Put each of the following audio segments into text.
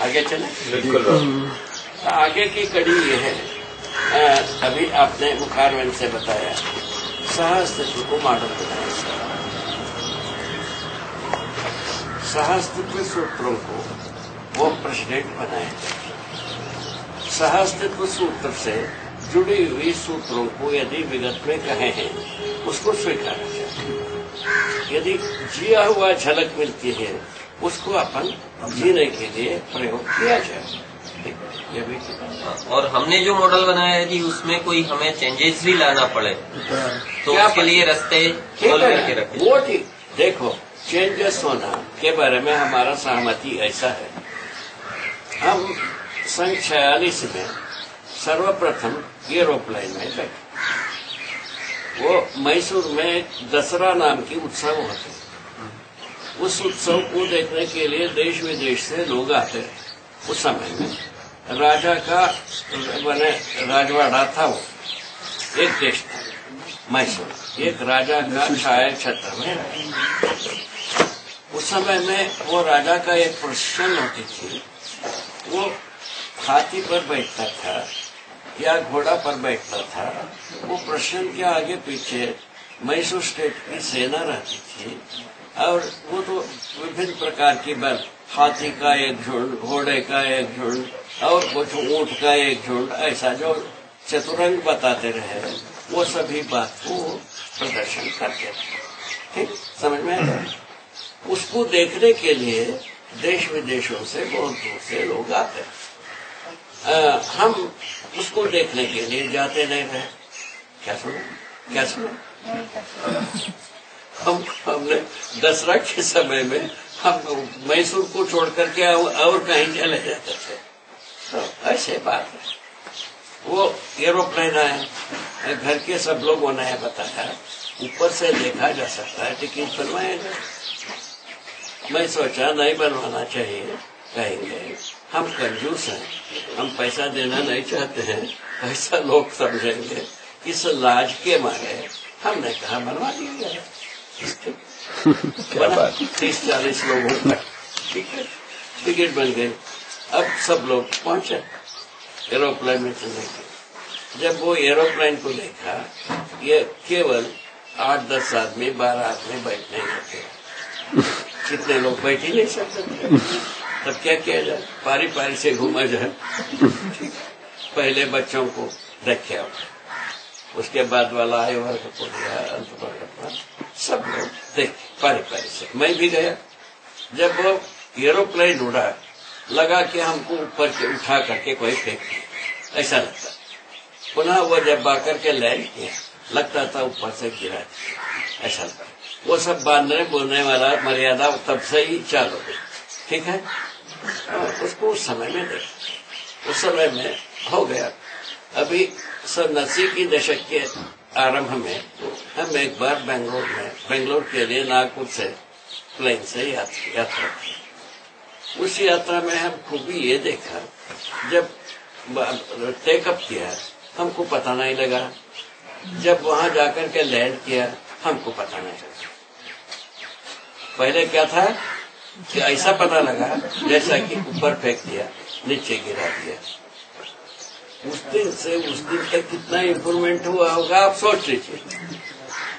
आगे चले। बिल्कुल। आगे की कड़ी ये है, अभी आपने मुखारविंद से बताया सहअस्तित्व को मॉडल बनाया। सहअस्तित्व सूत्रों को वो प्रेसिडेंट बनाए। सहअस्तित्व सूत्र से जुड़ी हुई सूत्रों को यदि विगत में कहे हैं उसको स्वीकारा जाए। यदि जिया हुआ झलक मिलती है उसको अपन जीने के लिए प्रयोग किया जाए। ये भी और हमने जो मॉडल बनाया है कि उसमें कोई हमें चेंजेस भी लाना पड़े तो उसके लिए रास्ते खोल करके रखें। वो ठीक। देखो, चेंजेस होना के बारे में हमारा सहमति ऐसा है, हम सन 46 में सर्वप्रथम एरोप्लेन में बैठे। वो मैसूर में दसरा नाम की उत्सव होते। उस उत्सव को देखने के लिए देश विदेश से लोग आते रहे। उस समय में राजा का मैंने राजवाड़ा था, वो एक देश था मैसूर, एक राजा का छाया छत्र में। उस समय में वो राजा का एक प्रश्न होती थी, वो हाथी पर बैठता था या घोड़ा पर बैठता था। वो प्रश्न के आगे पीछे मैसूर स्टेट की सेना रहती थी और वो तो विभिन्न प्रकार की बल, हाथी का एक झुंड, घोड़े का एक झुंड और कुछ ऊंट का एक झुंड, ऐसा जो चतुरंग बताते रहे वो सभी बात को प्रदर्शन करते थे। ठीक समझ में आया? उसको देखने के लिए देश विदेशों से बहुत दूर से लोग आते। हम उसको देखने के लिए जाते नहीं रहे। क्या सुना हमने दसरा के समय में हम मैसूर को छोड़ करके और कहीं चले जाते थे। तो ऐसे बात है। वो एरोप्लेन आया, घर के सब लोगों ने बताया ऊपर से देखा जा सकता है, टिकट बनवाएगा। मैं सोचा नहीं बनवाना चाहिए, कहेंगे हम कंजूस हैं, हम पैसा देना नहीं चाहते हैं, ऐसा लोग समझेंगे। इस लाज के मारे हमने कहा बनवा दिया जाए। 30-40 लोगों का टिकट बन गई। अब सब लोग पहुंचे एरोप्लेन में चलने के। जब वो एरोप्लेन को देखा, ये केवल 8-10 आदमी 12 आदमी बैठ नहीं सकते, कितने लोग बैठ ही नहीं सकते। तब क्या किया जाए, पारी पारी से घूमा जाए। पहले बच्चों को रखे, उसके बाद वाला आय वर्ग को दिया, अंत वर्ग, सब लोग देखे पारी पारी से। मैं भी गया। जब वो एरोप्लेन उड़ा, लगा कि हमको ऊपर के उठा करके कोई फेंक, ऐसा लगता। पुनः वो जब आकर के लैंड किया, लगता था ऊपर से गिरा, ऐसा लगता। वो सब बांधने बोलने वाला मर्यादा तब से ही चालू हुई। ठीक है, उसको उस समय में देखा, उस समय में हो गया। अभी 80 की दशक के आरंभ में हम एक बार बेंगलोर के लिए नागपुर से प्लेन से यात्रा की। उस यात्रा में हम खूबी ये देखा, जब टेकअप किया हमको पता नहीं लगा, जब वहां जाकर के लैंड किया हमको पता नहीं लगा। पहले क्या था कि ऐसा पता लगा जैसा कि ऊपर फेंक दिया, नीचे गिरा दिया। उस दिन तक कितना इम्प्रूवमेंट हुआ होगा आप सोच लीजिए।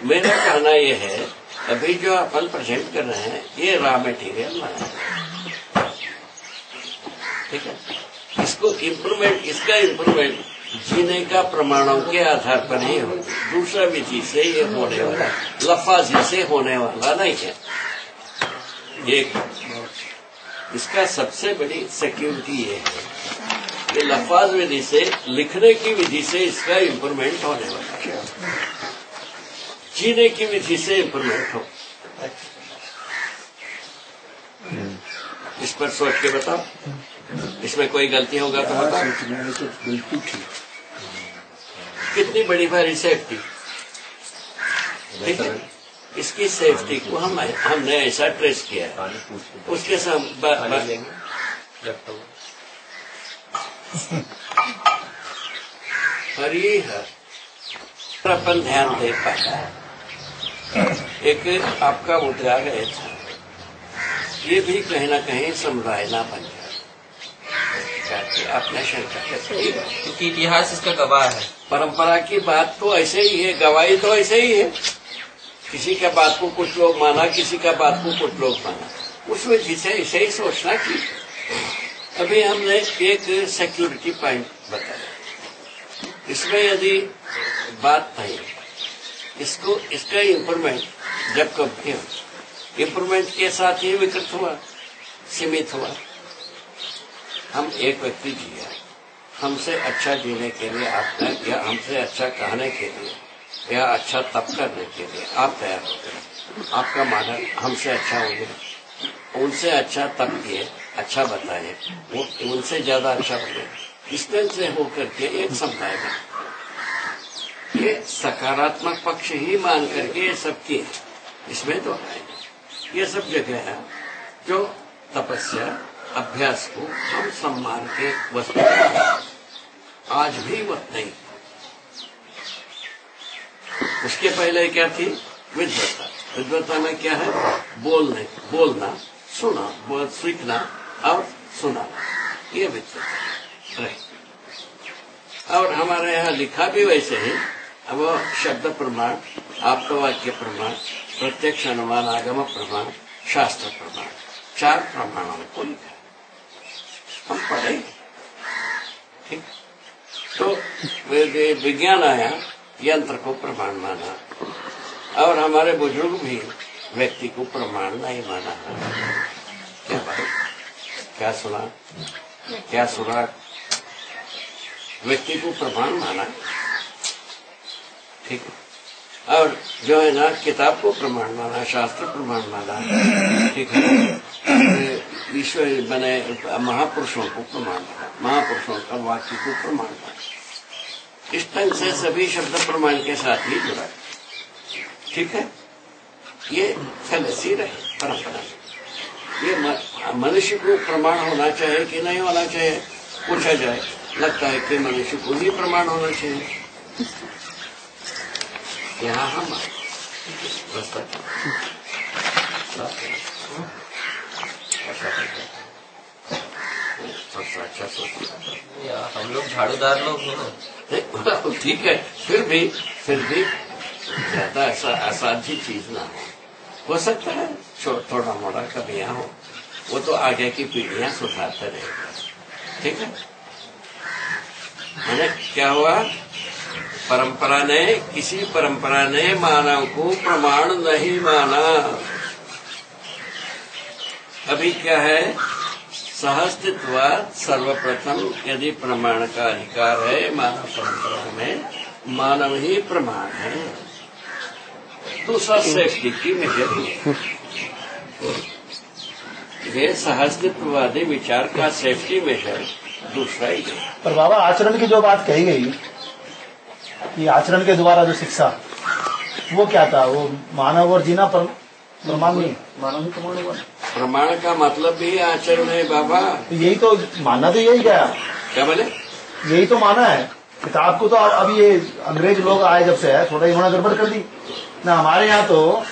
मेरा कहना यह है, अभी जो अपन प्रेजेंट कर रहे हैं ये रॉ मटेरियल है। ठीक है, इसका इम्प्रूवमेंट जीने का प्रमाणों के आधार पर ही हो, दूसरा विधि से ये होने वाला, लफाजी से होने वाला नहीं है। एक इसका सबसे बड़ी सिक्योरिटी ये है कि लफाज विधि से, लिखने की विधि से इसका इम्प्रूवमेंट होने वाला है, जीने की विधि से इम्प्रूवमेंट हो। इस पर सोच के बताओ, इसमें कोई गलती होगा तो बताओ। बिल्कुल ठीक। कितनी बड़ी भारी सेफ्टी, ठीक है। इसकी सेफ्टी को हमने ऐसा ट्रेस किया है, उसके साथ और ये है अपन ध्यान दे पाता है। एक आपका मुद्रा गया था, ये भी कहीं ना कहीं समुदाय ना बन गया। प्रकार की आपने शंका कैसे की? क्योंकि इतिहास इसका गवाह है। परंपरा की बात तो ऐसे ही है, गवाही तो ऐसे ही है। किसी का बात को कुछ लोग माना, किसी का बात को कुछ लोग माना, उसमें जिसे ऐसे ही सोचना की। अभी हमने एक सिक्योरिटी पॉइंट बताया, इसमें यदि बात नहीं, इसका इम्प्रूवमेंट जब कभी हो, इम्प्रूवमेंट के साथ ही विकृत हुआ, सीमित हुआ। हम एक व्यक्ति जिया, हमसे अच्छा जीने के लिए आपने, या हमसे अच्छा कहने के लिए, या अच्छा तप करने के लिए आप तैयार हो गए। आपका मॉडल हमसे अच्छा हो गया, उनसे अच्छा तप किए, अच्छा बताए, वो उनसे ज्यादा अच्छा बने, इस तरह से होकर के एक समुदाय बना। ये सकारात्मक पक्ष ही मान करके ये सब किए, इसमें तो है। ये सब जगह है जो तपस्या अभ्यास को हम सम्मान के वस्तु आज भी मत नहीं। उसके पहले क्या थी? विद्वता। विद्वता में क्या है? बोलना, सुना, सीखना और सुनाना, ये विद्वता रहे। और हमारे यहाँ लिखा भी वैसे ही, अब शब्द प्रमाण, आप्तवाक्य प्रमाण, प्रत्यक्ष अनुमान, आगम प्रमाण, शास्त्र प्रमाण, 4 प्रमाणों को लिखा हम पढ़े। ठीक, तो विज्ञान आया, यंत्र को प्रमाण माना, और हमारे बुजुर्ग भी व्यक्ति को प्रमाण नहीं माना। क्या बात, क्या सुना, व्यक्ति को प्रमाण माना। ठीक, और जो है ना, किताब को प्रमाण माना, शास्त्र प्रमाण माना। ठीक है, ईश्वर बने महापुरुषों को प्रमाण माना, महापुरुषों का वाक्य को प्रमाण माना। इस ढंग से सभी शब्द प्रमाण के साथ ही जुड़ा। ठीक है, ये फैलेसी रहे परंपरा। ये मनुष्य को प्रमाण होना चाहिए कि नहीं होना चाहिए, पूछा जाए, लगता है कि मनुष्य को ही प्रमाण होना चाहिए। यहाँ हम अच्छा सोचते, हम लोग झाड़ूदार लोग हैं ना। ठीक है, फिर भी ज्यादा ऐसा असाध्य चीज ना हो सकता है थोड़ा मोड़ा कभी यहाँ हो, वो तो आगे की पीढ़ियां सुधारते रहेगा। ठीक है, मैंने क्या हुआ, किसी परंपरा ने मानव को प्रमाण नहीं माना। अभी क्या है, सहअस्तित्वाद सर्वप्रथम यदि प्रमाण का अधिकार है मानव परंपरा में, मानव ही प्रमाण है। दूसरा सेफ्टी की मेजर है, ये सहअस्तित्ववादी विचार का सेफ्टी मेजर दूसरा ही है। पर बाबा, आचरण की जो बात कही गई, ये आचरण के द्वारा जो शिक्षा, वो क्या था? वो मानव और जीना प्रमाण नहीं, मानव ही प्रमाण हुआ। प्रमाण का मतलब भी आचरण है बाबा। तो यही तो मानना, तो यही क्या बोले, यही तो माना है। किताब को तो अभी ये अंग्रेज लोग आए जब से है, थोड़ा इन्होंने गड़बड़ कर दी ना। हमारे यहाँ तो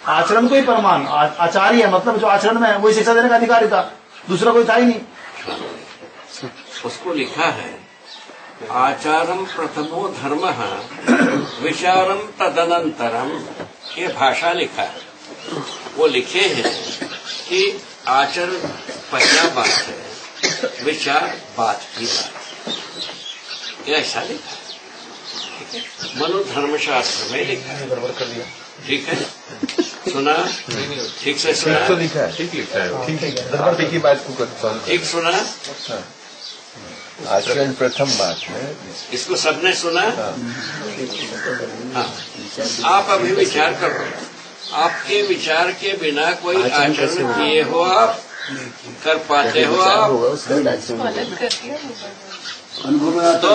आचरण को ही प्रमाण, आचार्य मतलब जो आचरण में है वही शिक्षा देने का अधिकारी था, दूसरा कोई था ही नहीं। उसको लिखा है, आचारम प्रथमो धर्म विचारम तदनंतरम, ये भाषा लिखा है। वो लिखे हैं कि आचरण पहला बात है, विचार बात की बात, ये ऐसा लिखा है। ठीक है, मनोधर्मशास्त्र में लिखा है। गड़बड़ कर दिया। ठीक है, सुना, ठीक से सुना, तो लिखा है, ठीक लिखा है, ठीक की बात को ठीक सुना। आचरण प्रथम बात है, इसको सबने सुना। हाँ, आप अभी विचार करो, आपके विचार के बिना कोई आचरण किए हो, आप कर पाते हो? आप तो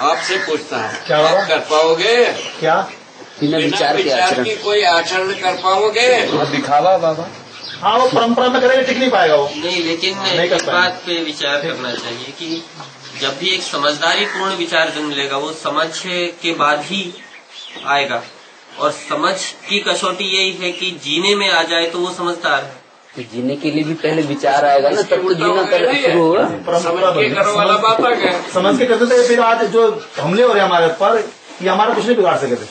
आपसे पूछता हूँ, आप कर पाओगे क्या? बिना विचार की कोई आचरण कर पाओगे? दिखावा बाबा। हाँ, वो परंपरा में करेंगे, टिक नहीं पाएगा वो। नहीं, लेकिन एक बात पे विचार करना चाहिए कि जब भी एक समझदारी पूर्ण विचार जन्म लेगा, वो समझ के बाद ही आएगा। और समझ की कसौटी यही है कि जीने में आ जाए तो वो समझदार है, तो जीने के लिए भी पहले विचार आएगा ना, तब तो जीना शुरू होगा। समझ के करो वाला बात आ गया, समझ के करते थे। फिर आज जो हमले हो रहे हैं हमारे ऊपर, ये हमारा कुछ नहीं बिगाड़ सके थे।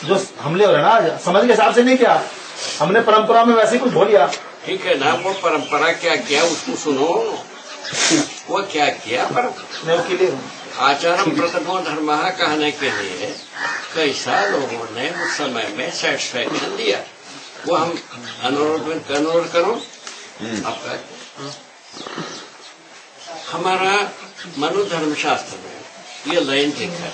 जो हमले हो रहे हैं ना, समझ के हिसाब से नहीं किया हमने, परंपरा में वैसे ही कुछ हो लिया। ठीक है ना, वो परंपरा क्या किया उसको सुनो, वो क्या किया परंपरा के लिए आचारम प्रथमो धर्म कहने के लिए कैसा लोगों ने उस समय में सेटिस्फैक्शन दिया, वो हम अनुरोध करो आपका। हमारा मनु धर्म शास्त्र में ये लाइन लिखा है,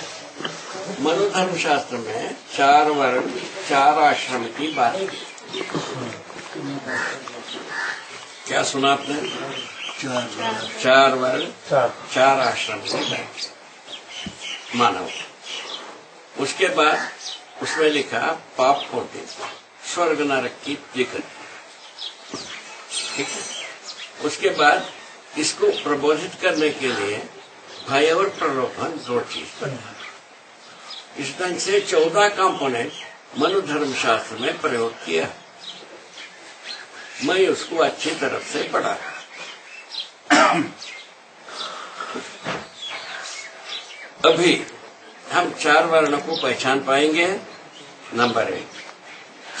मनु धर्म शास्त्र में 4 वर्ण 4 आश्रम की बात की। क्या सुना आपने? 4 वर्ण 4 आश्रम की बात मानव। उसके बाद उसमें लिखा पाप होते स्वर्ग नरक की जिक्र, ठीक है। उसके बाद इसको प्रबोधित करने के लिए भय और प्रलोभन 2 चीज। इस ढंग से 14 कंपोनेंट मनु धर्म शास्त्र में प्रयोग किया। मैं उसको अच्छी तरफ से पढ़ा। अभी हम 4 वर्णों को पहचान पाएंगे। नंबर 1,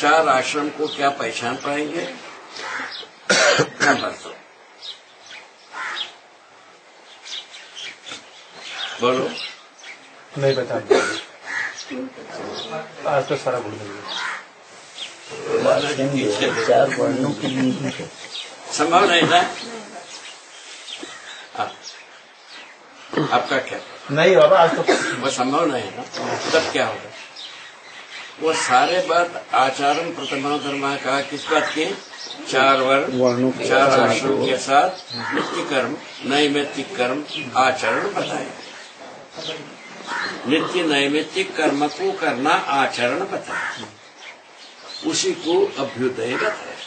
4 आश्रम को क्या पहचान पाएंगे? नंबर 2, बोलो। नहीं बता, आज तो सारा भूल गया। 4 वर्णों के लिए संभव नहीं था आपका क्या? नहीं बाबा, आज तो वो संभव नहीं है ना, तब क्या होगा? वो सारे बात आचारम प्रथमा धर्म कहा किस बात की? 4 वर्ण 4 आश्रम के साथ नित्य कर्म नैमित्तिक कर्म आचरण बताए। नित्य नैमित्तिक कर्म को करना आचरण बताए, उसी को अभ्युदय बताए।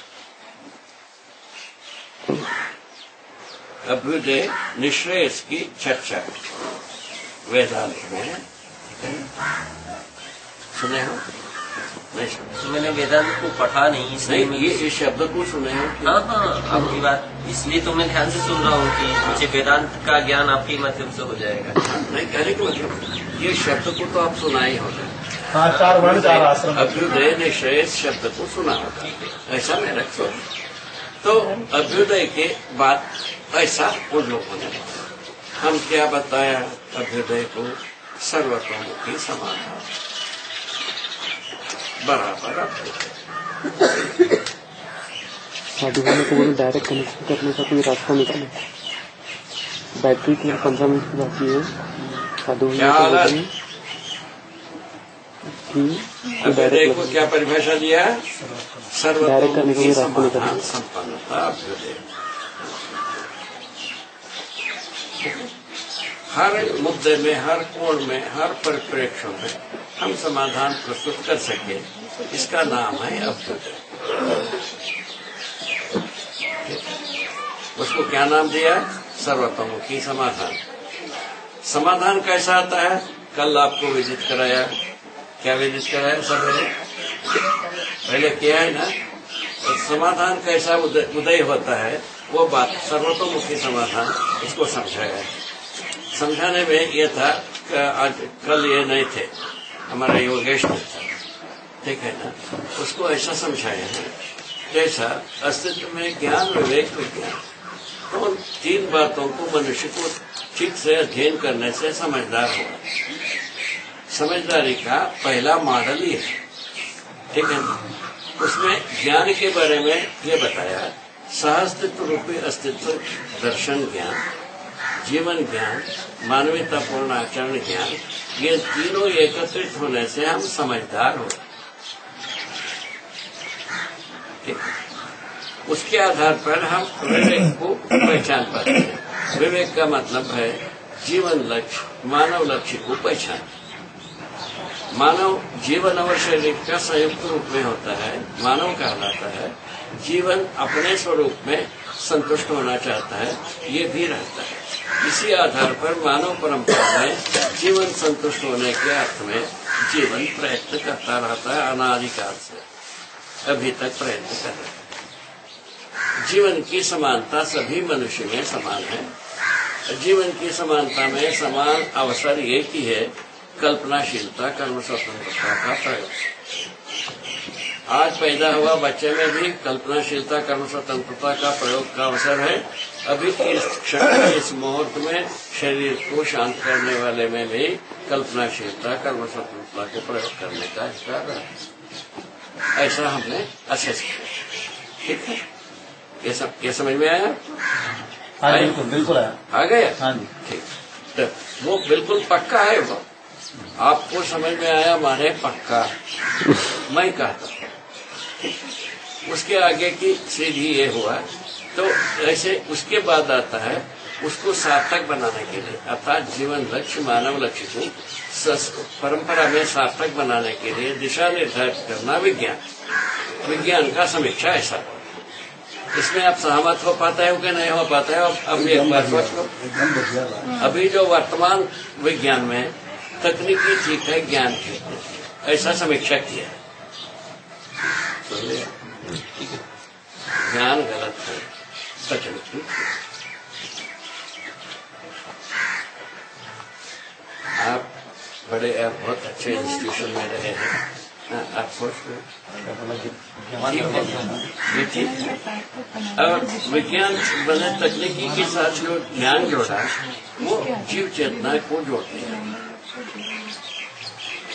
अभ्युदय निश्रेयस की चर्चा वेदांत में सुने हो? नहीं सुने? मैंने वेदांत को पढ़ा नहीं, इसलिए नहीं, ये शब्द को सुने हो? हाँ, आपकी बात, इसलिए तो मैं ध्यान से सुन रहा हूँ कि मुझे वेदांत का ज्ञान आपके माध्यम से हो जाएगा। नहीं, कहने का मतलब ये शब्द को तो आप सुना ही होगा। हाँ, 4 वर्ण 4 आश्रम। अभ्युदय निश्रेयस शब्द को सुना होगा, ऐसा मेरा सोच। तो अभ्युदय के बाद ऐसा उन लोगों ने हम क्या बताया? अभ्युदय को सर्वतोमुखी समाधान बराबर अभ्युदय। साधुओं को बोलो डायरेक्ट कनेक्शन करने का कोई रास्ता निकाले। बैटरी की 15 मिनट की बाकी है। साधुओं अभ्युदय को क्या परिभाषा दिया? सर्वतोमुखी समाधान संपन्नता अभ्युदय। हर मुद्दे में, हर कोण में, हर परिप्रेक्ष्य में हम समाधान प्रस्तुत कर सके, इसका नाम है अभ्युदय। उसको क्या नाम दिया? सर्वतोमुखी समाधान। समाधान कैसा आता है? कल आपको विजिट कराया। क्या विजिट कराया? सवेरे पहले किया है ना। तो समाधान कैसा उदय होता है, वो बात सर्वतोमुखी समाधान, उसको समझाया है। समझाने में ये था कि आज कल ये नहीं थे, हमारा योगेश नहीं था, ठीक है ना। उसको ऐसा समझाया है जैसा अस्तित्व में ज्ञान, विवेक, विज्ञान, तो 3 बातों को मनुष्य को ठीक से अध्ययन करने से समझदार होगा। समझदारी का पहला मॉडल ये है, ठीक है ना। उसमें ज्ञान के बारे में ये बताया, सहअस्तित्व रूपी अस्तित्व दर्शन ज्ञान, जीवन ज्ञान, मानवीयतापूर्ण आचरण ज्ञान, ये तीनों एकत्रित होने से हम समझदार हो। उसके आधार पर हम विवेक को पहचान पाते हैं। विवेक का मतलब है जीवन लक्ष्य, मानव लक्ष्य को पहचान। मानव जीवन और शरीर का संयुक्त रूप में होता है, मानव कहलाता है। जीवन अपने स्वरूप में संतुष्ट होना चाहता है, ये भी रहता है। इसी आधार पर मानव परंपरा में जीवन संतुष्ट होने के अर्थ में जीवन प्रयत्न करता रहता है, अनादिकाल से अभी तक प्रयत्न कर रहा है। जीवन की समानता सभी मनुष्य में समान है। जीवन की समानता में समान अवसर एक ही है, कल्पनाशीलता, कर्म स्वतंत्रता का प्रयोग। आज पैदा हुआ बच्चे में भी कल्पनाशीलता, कर्म स्वतंत्रता का प्रयोग का अवसर है। अभी इस क्षण में, इस मुहूर्त में शरीर को शांत करने वाले में भी कल्पनाशीलता, कर्म स्वतंत्रता के प्रयोग करने का अधिकार है। ऐसा हमने असेस किया। ठीक है, ये समझ में आया? हाँ बिल्कुल बिल्कुल आया। आ गया? हाँ जी। ठीक, तो वो बिल्कुल पक्का है। वो आपको समझ में आया माने पक्का, मैं कहता हूँ। उसके आगे की सीधी ये हुआ, तो ऐसे उसके बाद आता है उसको सार्थक बनाने के लिए, अर्थात जीवन लक्ष्य, मानव लक्ष्य को परंपरा में सार्थक बनाने के लिए दिशा निर्धारित करना विज्ञान का समीक्षा ऐसा। इसमें आप सहमत हो पाता है कि नहीं हो पाता है? अब एक बार सोच लो। अभी जो वर्तमान विज्ञान में तकनीकी ठीक है, ज्ञान ठीक है, ऐसा समीक्षा किया। ज्ञान गलत है, तकनीकी। आप बड़े बहुत अच्छे इंस्टीट्यूशन में रहे हैं, आप सोच रहे ठीक है। और विज्ञान बने तकनीकी के साथ जो ज्ञान जोड़ा, वो जीव चेतना को जोड़ते हैं।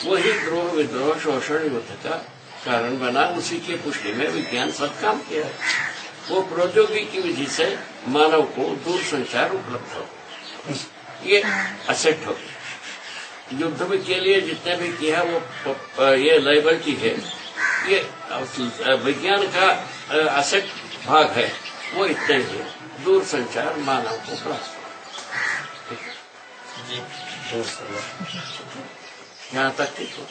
वही द्रोह, विद्रोह, शोषण, युद्ध का कारण बना। उसी की पुष्टि में विज्ञान सब काम किया है। वो प्रौद्योगिकी विधि से मानव को दूर संचार उपलब्ध हो, ये असेट हो। युद्ध के लिए जितने भी किया वो ये लाइबिलिटी है, ये विज्ञान का असेट भाग है, वो इतने ही है। दूर संचार मानव को प्राप्त हो, यहाँ तक ठीक हो।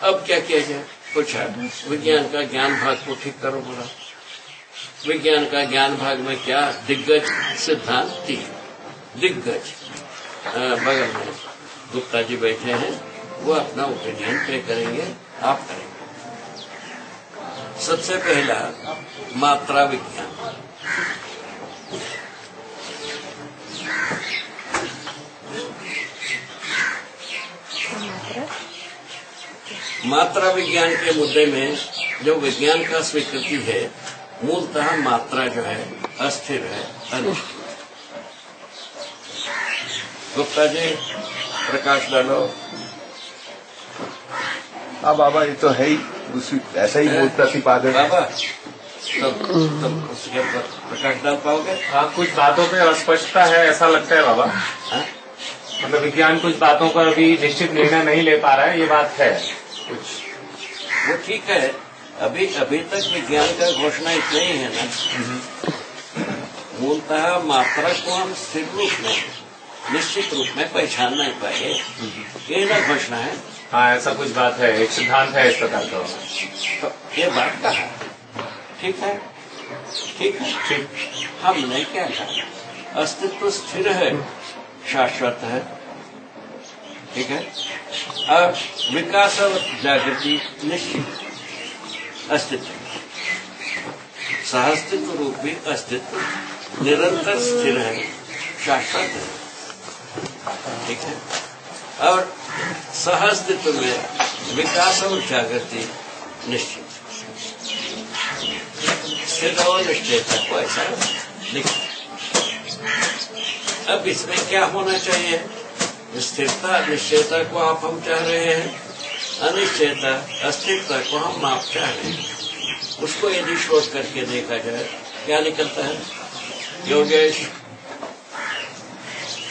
अब क्या किया जाए? पूछा विज्ञान का ज्ञान भाग को ठीक करो। बोला विज्ञान का ज्ञान भाग में क्या? दिग्गज सिद्धांत 3। दिग्गज बगल में गुप्ता जी बैठे हैं, वो अपना ओपिनियन पे करेंगे, आप करेंगे। सबसे पहला मात्रा विज्ञान। मात्रा विज्ञान के मुद्दे में जो विज्ञान का स्वीकृति है, मूलतः मात्रा जो है अस्थिर है, अनिश्चित। गुप्ता जी प्रकाश डालो। हाँ बाबा, ये तो है ही, ऐसा ही मूल प्रतिपादन है। बाबा तब उसके प्रकाश डाल पाओगे? हाँ, कुछ बातों पे अस्पष्टता है ऐसा लगता है बाबा। मतलब विज्ञान कुछ बातों पर अभी निश्चित निर्णय नहीं ले पा रहा है, ये बात है कुछ। वो ठीक है, अभी तक विज्ञान का घोषणा इतना ही है ना। मूलतः मात्रा को हम स्थिर रूप में, निश्चित रूप में पहचान नहीं पाए, ये ना घोषणा है। हाँ, ऐसा कुछ बात है, एक सिद्धांत है इस प्रकार का। तो ये बात कहा, ठीक है, ठीक है, ठीक। हमने क्या कहा? अस्तित्व स्थिर है, शाश्वत है, ठीक है। अब विकास और जागृति निश्चित अस्तित्व, सहअस्तित्व रूपी अस्तित्व निरंतर स्थिर है, शाश्वत है, ठीक है। और सहअस्तित्व में विकास और जागृति निश्चित, स्थिर और निश्चयता को ऐसा लिखा। अब इसमें क्या होना चाहिए? स्थिरता, निश्चयता को हम चाह रहे हैं, अनिश्चयता, अस्थिरता को हम माप चाह रहे हैं। उसको यदि शोध करके देखा जाए क्या निकलता है? योगेश,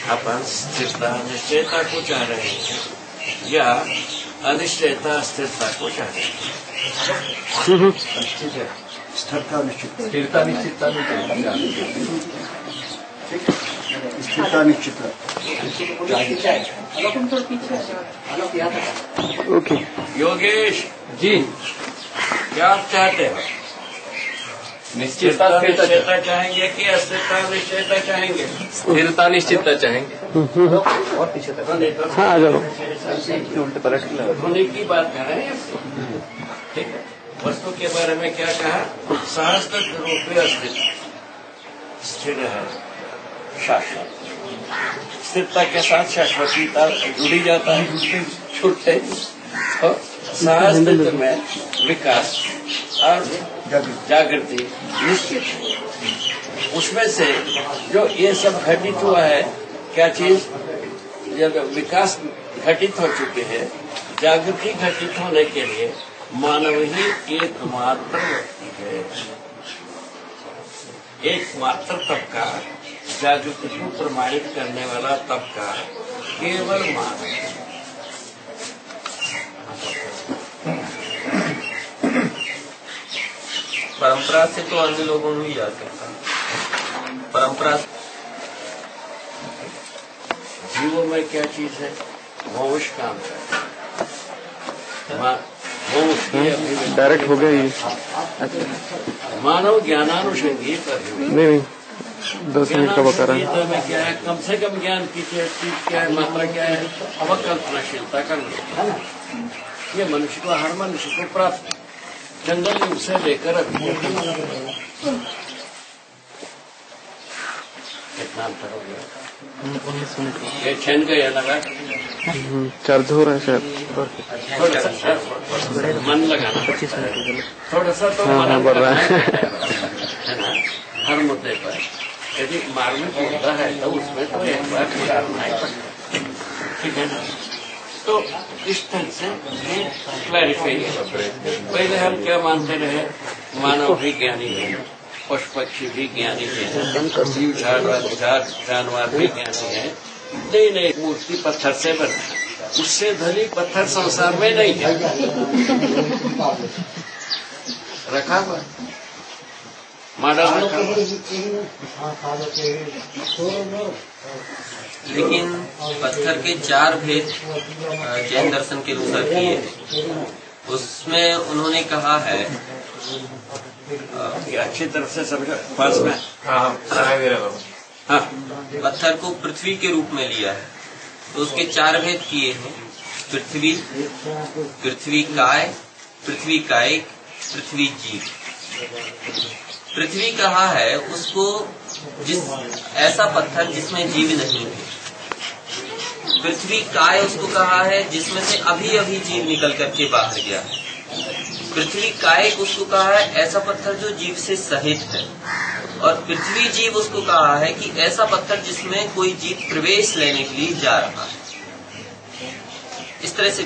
अपन स्थिरता, निश्चयता को चाह रहे हैं या अनिश्चयता, अस्थिरता को चाह रहे हैं? स्थिरता निश्चित, स्थिरता निश्चितता स्थिरता निश्चित। ओके योगेश जी, क्या आप चाहते हो? निश्चितता निश्चयता चाहेंगे कि अस्थिरता निश्चयता चाहेंगे? स्थिरता निश्चितता चाहेंगे। हाँ, आ जाओ। उल्टे पलट होने की बात कर रहे हैं, ठीक है। वस्तु के बारे में क्या कहा? सहस्त्र रूप में अस्तित्व, स्थिर है, शाश्वत। स्थिरता के साथ शाश्वतीता जुड़ी जाता है, छूटते तो सहअस्तित्व में विकास और जागृति निश्चित है। उसमें से जो ये सब घटित हुआ है, क्या चीज, जब विकास घटित हो चुके हैं, जागृति घटित होने के लिए मानव ही एकमात्र व्यक्ति है, एकमात्र तबका, जागृति को प्रमाणित करने वाला तबका केवल मानव है। परंपरा से तो अन्य लोगों में भी जा सकता है। परंपरा जीवों में क्या चीज है, वंश काम करता है, वंश की अभिव्यक्ति। डायरेक्ट हो गया ये। मानव ज्ञानानुषंगी नहीं 10 मिनट का बता रहा है। गीता में क्या है, कम से कम ज्ञान की चीज क्या है, मात्रा क्या है, अवकल्पनाशीलता का लोग है ना। ये मनुष्य को, हर मनुष्य को प्राप्त है, जंगल युग से लेकर अभी कितना अंतर हो गया। 19 मिनट ये छन गया लगा, चार्ज हो रहा है शायद। थोड़ा सा मन लगाना, 25 मिनट थोड़ा सा तो मन बढ़ रहा है ना हर मुद्दे पर। यदि मार्मिक मुद्दा है तो उसमें तो एक बार सुधारना ही पड़ता, ठीक है ना। तो इस तरह से क्लैरिफाई है। पहले हम क्या मानते रहे, मानव भी ज्ञानी है, पशु पक्षी भी ज्ञानी है, जीव जानवर भी ज्ञानी है। नहीं, मूर्ति पत्थर से बना है, उससे धनी पत्थर संसार में नहीं है, रखा हुआ मॉडल रखा हुआ। लेकिन पत्थर के 4 भेद जैन दर्शन के अनुसार किए हैं। उसमें उन्होंने कहा है कि अच्छी तरह से समझो, पास में हाँ, पत्थर को पृथ्वी के रूप में लिया है, तो उसके 4 भेद किए हैं। पृथ्वी, पृथ्वी काय, पृथ्वी कायिक, पृथ्वी जीव। पृथ्वी कहा है उसको ऐसा पत्थर जिसमें जीव नहीं है। पृथ्वी काय उसको कहा है जिसमें से अभी अभी जीव निकल करके बाहर गया है। पृथ्वी कायिक उसको कहा है ऐसा पत्थर जो जीव से सहित है। और पृथ्वी जीव उसको कहा है कि ऐसा पत्थर जिसमें कोई जीव प्रवेश लेने के लिए जा रहा है। इस तरह से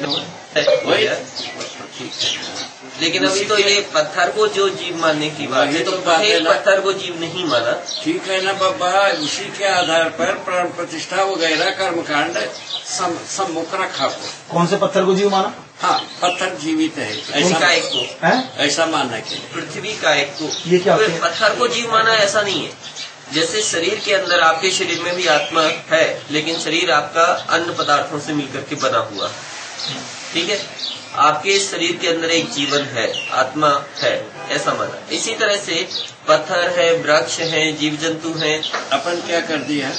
लेकिन अभी तो ये पत्थर को जो जीव मानने की बात है, तो पत्थर को जीव नहीं माना। ठीक है ना बाबा, उसी के आधार पर प्राण प्रतिष्ठा वगैरह कर्मकांड सम्मुख रखा हुआ। कौन से पत्थर को जीव माना? हाँ, पत्थर जीवित है, ऐसा एक को ऐसा मानना के पृथ्वी का एक को ये क्या तो पत्थर को जीव माना ऐसा नहीं है। जैसे शरीर के अंदर, आपके शरीर में भी आत्मा है, लेकिन शरीर आपका अन्य पदार्थों से मिलकर के बना हुआ है, ठीक है। आपके शरीर के अंदर एक जीवन है, आत्मा है, ऐसा माना। इसी तरह से पत्थर है, वृक्ष है, जीव जंतु है। अपन क्या कर दिया,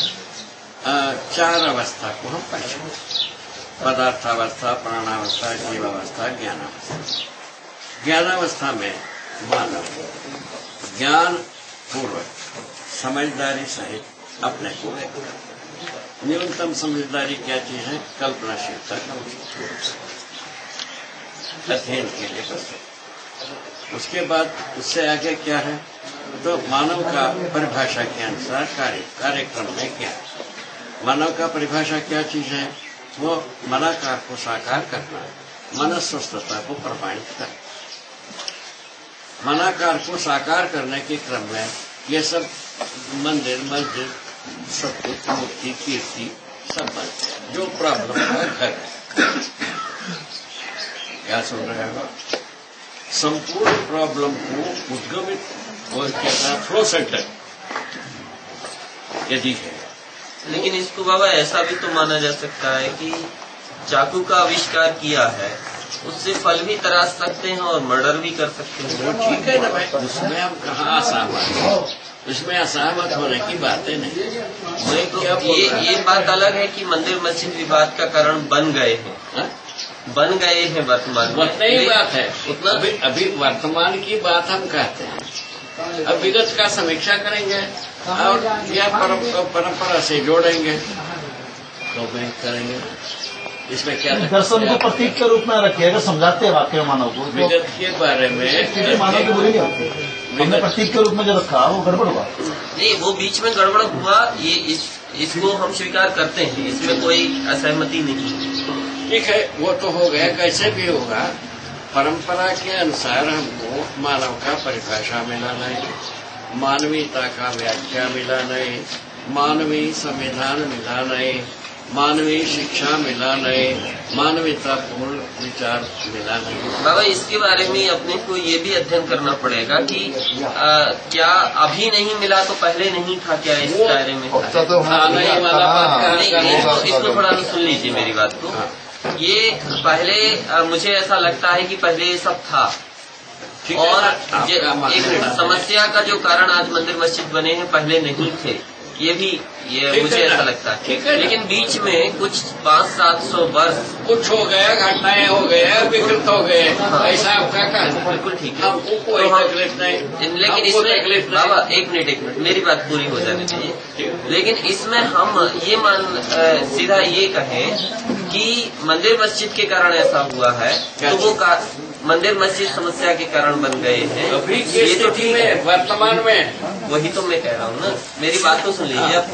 4 अवस्था को हम पहचान, पदार्थावस्था, प्राणावस्था, जीवावस्था, ज्ञानावस्था। ज्ञानावस्था में मानव ज्ञान पूर्वक समझदारी सहित अपने को न्यूनतम समझदारी क्या चीज है, कल्पनाशीलता का अध्ययन के लिए करते। उसके बाद उससे आगे क्या है, तो मानव का परिभाषा के अनुसार कार्यक्रम में क्या है। मानव का परिभाषा क्या चीज है, वो मनाकार को साकार करना, मनस्वस्थता को प्रमाणित करना। मनाकार को साकार करने के क्रम में ये सब मंदिर, मस्जिद, सब कुछ, मूर्ति, कीर्ति सब बनते हैं। जो प्रॉब्लम है घर, क्या सुन रहे हो, संपूर्ण प्रॉब्लम को उद्गमित और क्या फ्लो सेंटर यदि है। लेकिन इसको बाबा ऐसा भी तो माना जा सकता है कि चाकू का आविष्कार किया है, उससे फल भी तराश सकते हैं और मर्डर भी कर सकते हैं। वो ठीक है ना भाई, उसमें हम कहाँ असहमत, उसमें असहमत होने की बातें नहीं। मैं क्या ये बात अलग है कि मंदिर मस्जिद विवाद का कारण बन गए हैं, बन गए हैं वर्तमान में। उतना ही बात है, उतना अभी वर्तमान की बात हम कहते हैं। अब विगत का समीक्षा करेंगे और या परंपरा से जोड़ेंगे तो मैं करेंगे। इसमें क्या दर्शन को प्रतीक के रूप में रखिए, अगर समझाते हैं वाक्य मानव को तो विगत के बारे में मानव की बुरी नहीं होती। हमने प्रतीक के रूप में जो रखा वो गड़बड़ हुआ। नहीं, वो बीच में गड़बड़ हुआ, ये इसको हम स्वीकार करते हैं, इसमें कोई असहमति नहीं। ठीक है, वो तो हो गया, कैसे भी होगा परंपरा के अनुसार हमको मानव का परिभाषा मिलाना है, मानवीयता का व्याख्या मिलाना है, मानवीय संविधान मिलाना है, मानवीय शिक्षा मिलाना है, मानवीयतापूर्ण विचार मिलाना है। बाबा, इसके बारे में अपने को ये भी अध्ययन करना पड़ेगा कि क्या अभी नहीं मिला तो पहले नहीं था क्या इस दायरे में? नहीं वाला बात इसको थोड़ा सुन लीजिए मेरी बात को। ये पहले मुझे ऐसा लगता है कि पहले ये सब था, और एक समस्या का जो कारण आज मंदिर मस्जिद बने हैं पहले नहीं थे, ये मुझे ऐसा लगता है। लेकिन बीच में कुछ 500-700 वर्ष कुछ हो गया, घटनाएं हो गए, विकृत हो गए, ऐसा आपका कहना बिल्कुल ठीक है। हमको कोई तकलीफ नहीं, लेकिन इसमें बाबा एक मिनट मेरी बात पूरी हो जाने दीजिए। लेकिन इसमें हम ये सीधा ये कहें कि मंदिर मस्जिद के कारण ऐसा हुआ है, तो वो मंदिर मस्जिद समस्या के कारण बन गए हैं। अभी ये तो ठीक है, वर्तमान में वही तो मैं कह रहा हूँ ना, मेरी बात तो सुन लीजिए आप।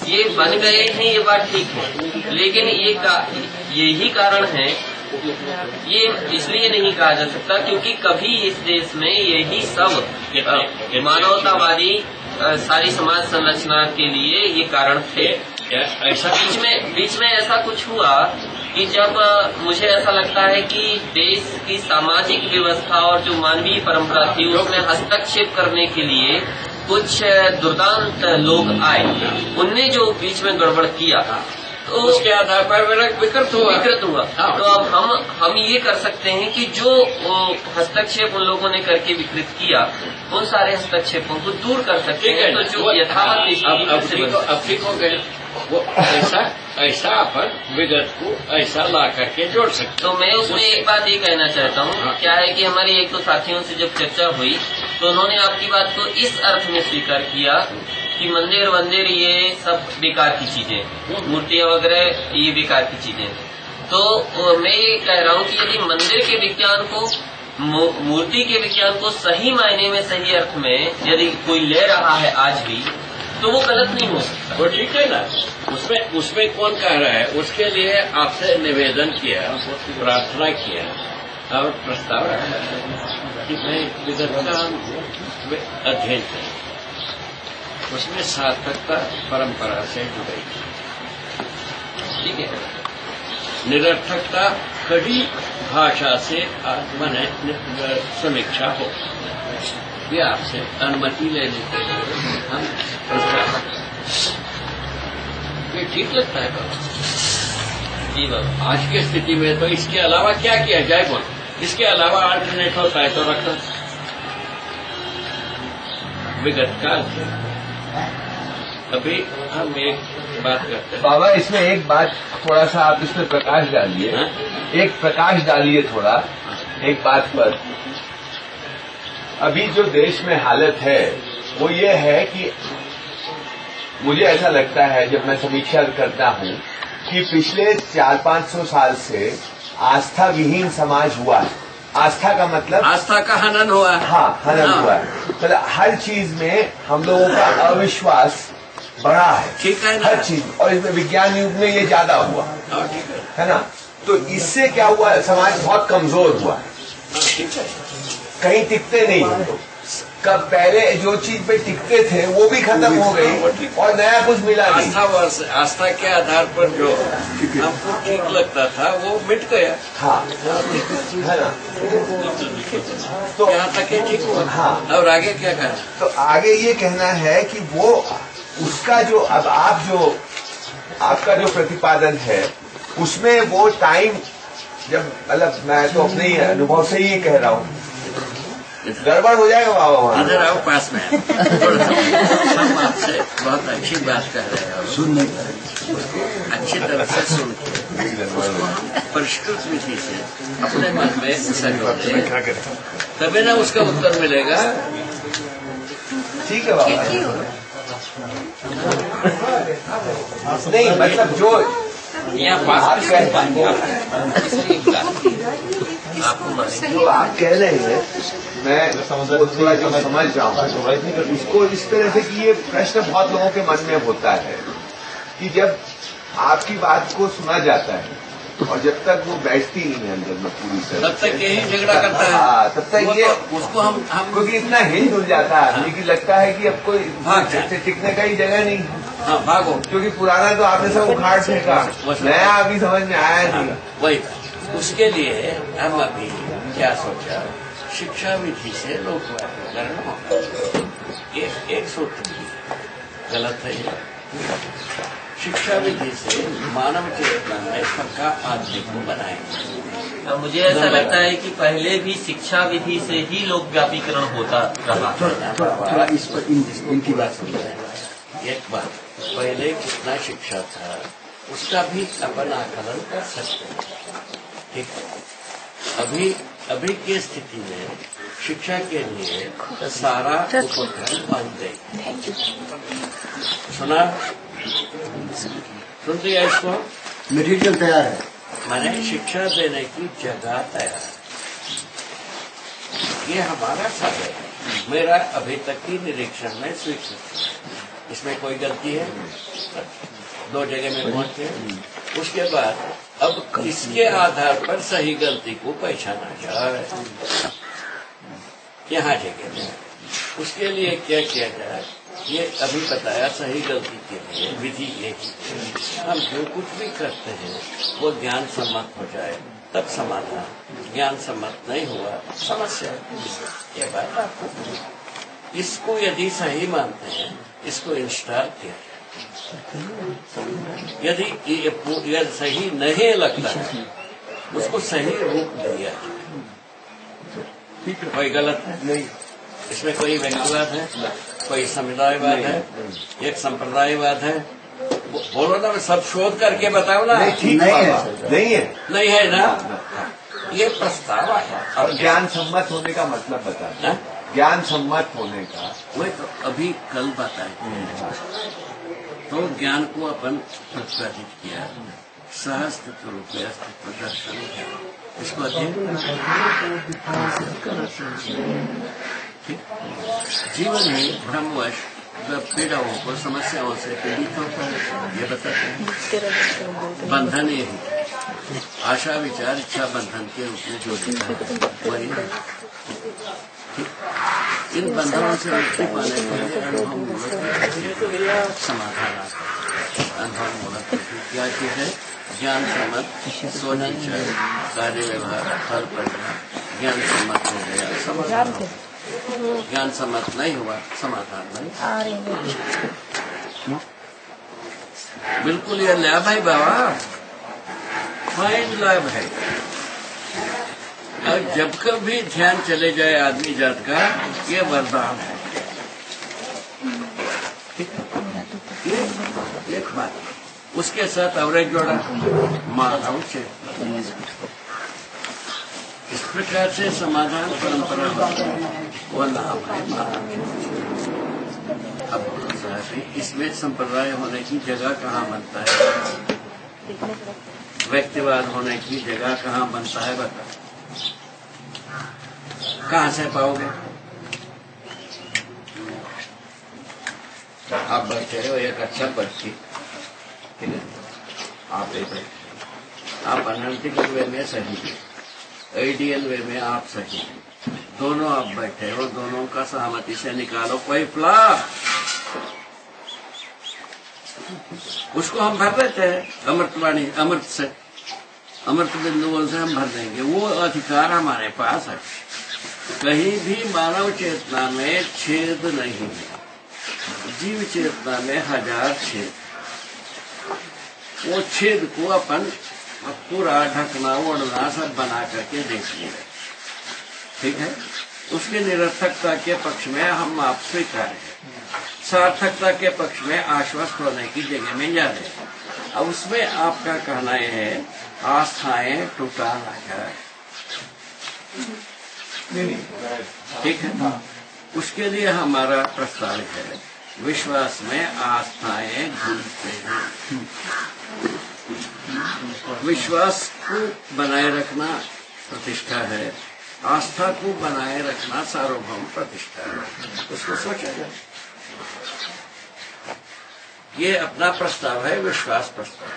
ये बन गए हैं, ये बात ठीक है, लेकिन यही कारण है, ये इसलिए नहीं कहा जा सकता क्योंकि कभी इस देश में यही सब मानवतावादी सारी समाज संरचना के लिए ये कारण थे। ऐसा बीच में ऐसा कुछ हुआ कि जब मुझे ऐसा लगता है कि देश की सामाजिक व्यवस्था और जो मानवीय परंपरा थी उसमें हस्तक्षेप करने के लिए कुछ दुर्दांत लोग आए, उनने जो बीच में गड़बड़ किया तो उसके आधार पर विकृत हुआ। तो अब हम ये कर सकते हैं कि जो हस्तक्षेप उन लोगों ने करके विकृत किया, उन सारे हस्तक्षेपों को दूर कर सकते हैं। तो जो यथावत अब ठीक हो गए, वो ऐसा अपन विगत को ऐसा ला करके जोड़ सकते। तो मैं उसमें एक बात ये कहना चाहता हूँ, क्या है कि हमारे एक दो साथियों से जब चर्चा हुई तो उन्होंने आपकी बात को इस अर्थ में स्वीकार किया कि मंदिर वंदिर ये सब बेकार की चीजें, मूर्तियां वगैरह ये बेकार की चीजें। तो मैं ये कह रहा हूँ कि यदि मंदिर के विज्ञान को, मूर्ति के विज्ञान को सही मायने में, सही अर्थ में यदि कोई ले रहा है आज भी, तो वो गलत नहीं हो सकता। वो ठीक है ना, उसमें कौन कह रहा है? उसके लिए आपसे निवेदन किया, प्रार्थना किया और प्रस्ताव रखा कि मैं विगत का अध्ययन करें, उसमें सार्थकता परंपरा से जुड़ेगी। ठीक है, निरर्थकता कड़ी भाषा से माने समीक्षा हो, ये आपसे अनुमति लेने के लिए हम ये ठीक लगता है बाबा जी? बाबा आज की स्थिति में तो इसके अलावा क्या किया जाए? बोल, इसके अलावा अल्टरनेट होता है तो रखना विगत काल। अभी हम एक बात करते हैं बाबा, इसमें एक बात थोड़ा सा आप इसमें प्रकाश डालिए, एक प्रकाश डालिए थोड़ा एक बात पर। अभी जो देश में हालत है वो ये है कि मुझे ऐसा लगता है, जब मैं समीक्षा करता हूँ, कि पिछले 400-500 साल से आस्था विहीन समाज हुआ है। आस्था का मतलब आस्था का हनन हुआ। हाँ, हनन हुआ है। मतलब हर चीज में हम लोगों का अविश्वास बढ़ा है। ठीक है ना? हर चीज, और इसमें विज्ञान युग में ये ज्यादा हुआ है ना। तो इससे क्या हुआ, समाज बहुत कमजोर हुआ है, कहीं टिकते नहीं हम लोग। कब पहले जो चीज पे टिकते थे वो भी खत्म हो गई और नया कुछ मिला नहीं। आस्था के आधार पर जो हमको ठीक लगता था वो मिट गया। हाँ, है ना। तो यहाँ तक ये ठीक हुआ। हाँ, और आगे क्या कहना? तो आगे ये कहना है कि वो उसका जो अब आपका जो प्रतिपादन है उसमें वो टाइम, जब मतलब मैं तो अपने ही अनुभव से ये कह रहा हूँ, गड़बड़ हो जाएगा बाबा वहाँ। इधर आओ पास में। हम आपसे बहुत अच्छी बात कर रहे हैं, सुन अच्छी तरह से सुन के परिष्कृत विधि से अपने मन में तभी ना उसका उत्तर मिलेगा। ठीक है बाबा। नहीं मतलब जो आप जो आप कह रहे हैं मैं वो थोड़ा जो समझ रहा हूँ उसको इस तरह से कि ये प्रश्न बहुत लोगों के मन में होता है कि जब आपकी बात को सुना जाता है और जब तक वो बैठती नहीं है अंदर में पूरी तरह तब तक यही झगड़ा करता है। तब तक ये उसको हम क्योंकि इतना हिल डुल जाता है आदमी की लगता है कि अब कोई जैसे टिकने का ही जगह नहीं है। हाँ भागो, क्योंकि पुराना तो आपने सब उखाड़ फेंका, नया अभी समझ में आया नहीं। वही उसके लिए हम अभी क्या सोचा, शिक्षा विधि से लोक व्यापीकरण होगा। एक सूत्र भी गलत है। शिक्षा विधि से मानव चेतना में पक्का आदमी को बनाएंगे। मुझे ऐसा लगता है कि पहले भी शिक्षा विधि से ही लोक व्यापीकरण होता रहा। थोड़ा इस पर इनकी बात समझ। एक बात, पहले कितना शिक्षा था उसका भी अपन आकलन कर सकते हैं। ठीक है, अभी की स्थिति में शिक्षा के लिए सारा उपकरण बन गई। सुना, सुन दिया इसको? मटेरियल तैयार है, मैंने शिक्षा देने की जगह तैयार। ये हमारा साधन है, मेरा अभी तक की निरीक्षण में स्वीकृत। इसमें कोई गलती है? 2 जगह में पहुंचे। उसके बाद अब इसके आधार पर सही गलती को पहचाना जाए। यहाँ जगह में उसके लिए क्या किया जाए, ये अभी बताया। सही गलती के लिए विधि यही है, हम जो कुछ भी करते हैं वो ज्ञान सम्मत हो जाए तब समाधान, ज्ञान सम्मत नहीं हुआ समस्या। ये बात आपको, इसको यदि सही मानते हैं इसको इंस्टॉल किया, यदि सही नहीं लगता है उसको सही रूप दिया। कोई गलत है नहीं, इसमें कोई व्यक्तिवाद है, कोई समुदायवाद है, एक संप्रदायवाद है। बोलो ना, सब शोध करके बताओ ना। ठीक नहीं है, नहीं है ना। ये प्रस्ताव है। और ज्ञान सम्मत होने का मतलब बता, ज्ञान सम्मत होने का वही तो अभी कल बताए। तो ज्ञान को अपन प्रतिपादित किया, सहस्त्र रूप में अस्तित्व दर्शन है, इसको अध्ययन जीवन में भ्रमवश पीड़ाओं को, समस्याओं से पीड़ित होता है। ये बताते हैं बंधन यही, आशा विचार इच्छा बंधन के रूप में जो देता है वही है। इन बंधनों से मुक्ति पाने के लिए अनुभव मूलक समाधान आता है। अनुभव मूलक क्या चीज है? ज्ञान सम्मत सोच कार्य व्यवहार फल परिणाम ज्ञान सम्मत हो गया, समाधान। ज्ञान सम्मत नहीं हुआ, समाधान नहीं। बिल्कुल ये लाभ है बाबा, फाइन लाभ है। और जब कभी ध्यान चले जाए आदमी जात का, ये वरदान है। एक बात उसके साथ अवरेज जोड़ा, मानव चेतना। इस प्रकार से समाधान परंपरा होता है, वो नाम है मानव। अब साहब इसमें संप्रदाय होने की जगह कहाँ बनता है? व्यक्तिवाद होने की जगह कहाँ बनता है? बता, कहाँ से पाओगे? आप बैठे हो एक अच्छा बच्ची, ठीक है, आप बैठे, आप अनलिटिकल वे में सही है, आइडियल वे में आप सही है, दोनों आप बैठे हो, दोनों का सहमति से निकालो कोई फ्ला, उसको हम भर देते हैं अमृतवाणी, अमृत से, अमृत बिंदुओं से हम भर देंगे। वो अधिकार हमारे पास है। कहीं भी मानव चेतना में छेद नहीं है, जीव चेतना में 1000 छेद। वो छेद को अपन पूरा ढकना ओढ़ना सब बना करके देखिए, ठीक है। उसके निरर्थकता के पक्ष में हम आप स्वीकार हैं, सार्थकता के पक्ष में आश्वस्त होने की जगह में जा रहे हैं। अब उसमें आपका कहना यह है आस्थाएं टूटा ना जाए, ठीक है। उसके लिए हमारा प्रस्ताव है, विश्वास में आस्थाएं जुड़ते हैं। विश्वास को बनाए रखना प्रतिष्ठा है, आस्था को बनाए रखना सार्वभौम प्रतिष्ठा है। उसको सोचा जाए। ये अपना प्रस्ताव है, विश्वास प्रस्ताव।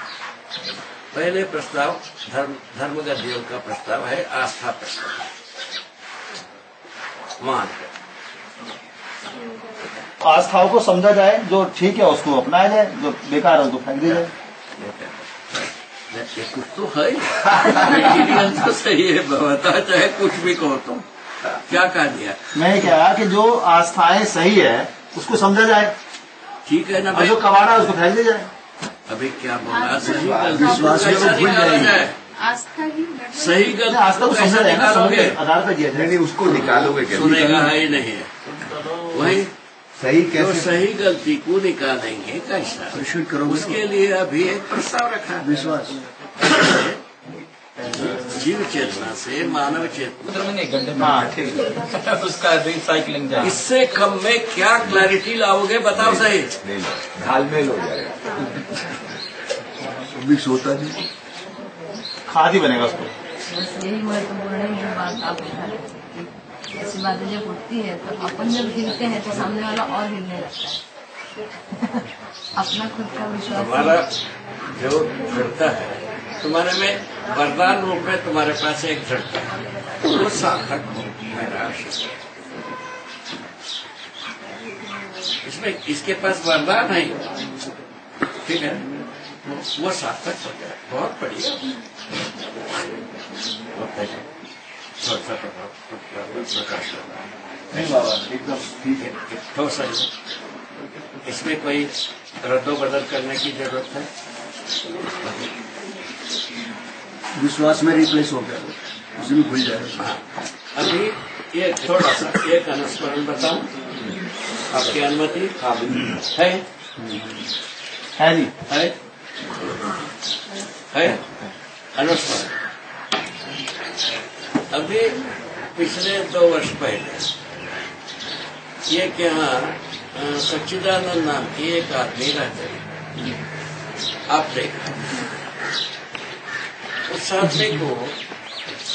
पहले प्रस्ताव धर्मगत योग का प्रस्ताव है, आस्था प्रस्ताव मान है। आस्थाओं को समझा जाए, जो ठीक है उसको अपनाया जाए, जो बेकार है उसको फेंक दिया जाए। कुछ तो है मटेरियल तो सही है, बता चाहे कुछ भी कहो तुम। क्या कहा दिया? मैं क्या कि जो आस्थाएं सही है उसको समझा जाए, ठीक है ना और जो कबाड़ा है उसको फेंक दिया जाए। अभी क्या बोला? सही गलती निकाला जाए, सही गलती आस्था को समझा जाए ना, निकालोगे, आधार पर दिया जाए। नहीं, उसको निकालोगे कैसे? सुनेगा है ही नहीं है। वही सही जो कैसे? सही गलती को निकालेंगे कैसा, उसके लिए अभी एक प्रस्ताव रखा है। विश्वास जीव चेतना से मानव चेतना, एक घंटे हाँ ठीक है। उसका रिसाइकलिंग जाए। इससे कम में क्या क्लैरिटी लाओगे? बताओ सही। नहीं, घालमेल हो जाएगा, मिक्स होता नहीं, खाद ही बनेगा उसको। बस यही महत्वपूर्ण है, ये बात आप बता रहे थे कि ऐसी बातें जब होती है तो अपन जब हिलते हैं तो सामने वाला और हिलने लगता है। अपना खुद का विश्वास हमारा जो दृढ़ता है, तुम्हारे में वरदान रूप में तुम्हारे पास एक दृढ़ता है, वो सार्थक हो मेरा आशीष। इसमें इसके पास वरदान है, ठीक है, वो सार्थक हो जाए, बहुत बढ़िया। थोड़ा सा प्रकाश करना नहीं बाबा, एकदम ठीक है। तो सही, इसमें कोई रद्दोबदल करने की जरूरत है? विश्वास में रिप्लेस हो गया, उसमें भूल जाएगा। हाँ, अभी ये थोड़ा सा एक अनुस्मरण बताऊं, आपकी अनुमति है? है जी, है अनुस्मरण। अभी पिछले 2 वर्ष पहले ये क्या सच्चिदानंद नाम की एक आदमी रहते, आप देखो उस आदमी को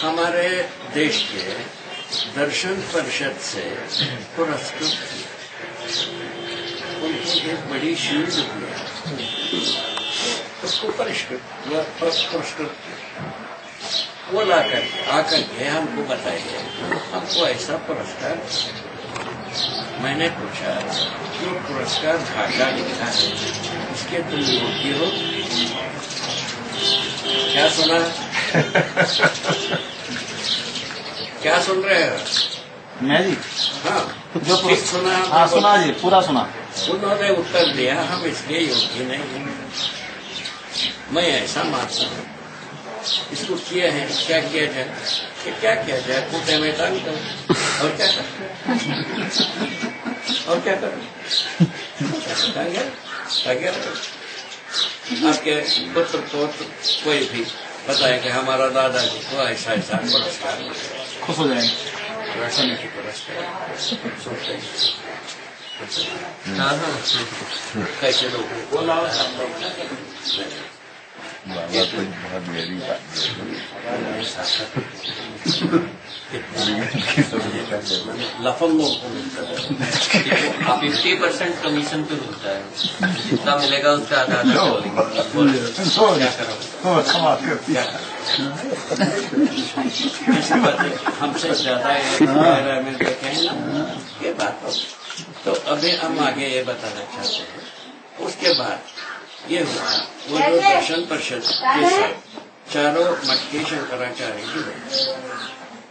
हमारे देश के दर्शन परिषद से पुरस्कृत किया। उनको एक बड़ी शील्ड दी, उसको पुरस्कृत वो आकर के हमको बताइए, हमको ऐसा पुरस्कार। मैंने पूछा, जो पुरस्कार भाषा लिखा है इसके तुम योग्य हो? क्या सुना? क्या सुन रहे हो? मैं जी, हाँ, जो ठीक सुना? हाँ सुना जी, पूरा सुना। उन्होंने उत्तर दिया, हम इसके योग्य नहीं हैं। मैं ऐसा मानता हूँ, इसको किया है, क्या किया जाए? कि क्या किया जाए? कूटे में टांग दो, और क्या कर, और क्या करो? आपके पुत्र को कोई भी बताए कि हमारा दादाजी को ऐसा ऐसा पुरस्कार, खुश हो जाएंगे। वैसा नहीं पुरस्कार सोचते कैसे लोगों को लाओ। बहुत मेरी बात लफंग लोग को मिलता है, 50% कमीशन पे मिलता है, जितना मिलेगा उसका आधा हमसे ज्यादा में देखें ना ये बात हो। तो अभी हम आगे ये बताना चाहते हैं। उसके बाद ये हुआ, वो जो दर्शन परिषद के साथ चारों मठ के शंकराचार्य जुड़े,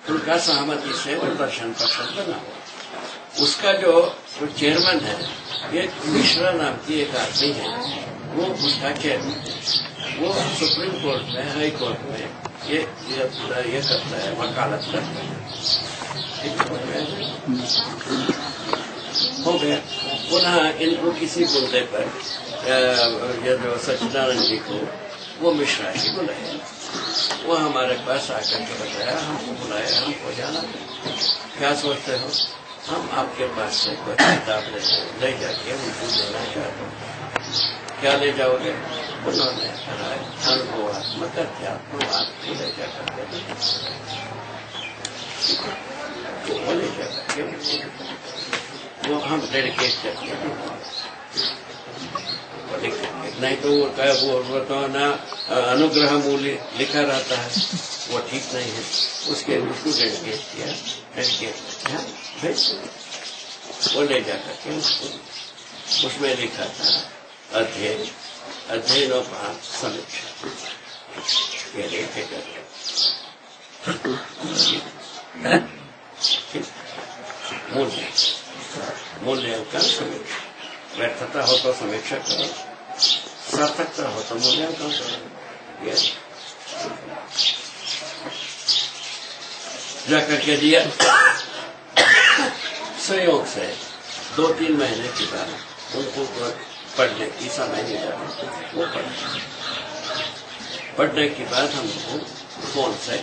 उनका सहमति से वो दर्शन परिषद बना। उसका जो चेयरमैन है, ये मिश्रा नाम की एक आदमी है, वो उसका चेयरमैन है। वो सुप्रीम कोर्ट में, हाई कोर्ट में ये करता है, वकालत करता है। हो गया। पुनः इनको किसी मुद्दे पर ये जो सच्चिदानंद जी को वो मिश्रा जी बुलाया, वो हमारे पास आकर के बताया, हमको बुलाया, हमको जाना। क्या सोचते हो? हम आपके पास से कोई किताब ले जाके उनको देना चाहते हैं, क्या ले जाओगे? उन्होंने कहा अनुभवात्मक अध्यात्मवाद को ले जाकर के वो ले जाकर के वो हम डेडिकेट करके नहीं तो वो तो ना अनुग्रह मूल्य लिखा रहता है, वो ठीक नहीं है, उसको डेडिकेट किया, भेज वो ले जाकर के उसमें लिखा था अध्ययनोपरांत समीक्षा, ये लिखे करते मूल्यांकन समीक्षा, व्यर्थता हो तो समीक्षा करो, सार्थकता हो तो मूल्यांकन करो। ये जाकर के दिया। संयोग से 2-3 महीने के बाद उनको पढ़ने की समय मिला, वो पढ़ने के बाद हमको फोन से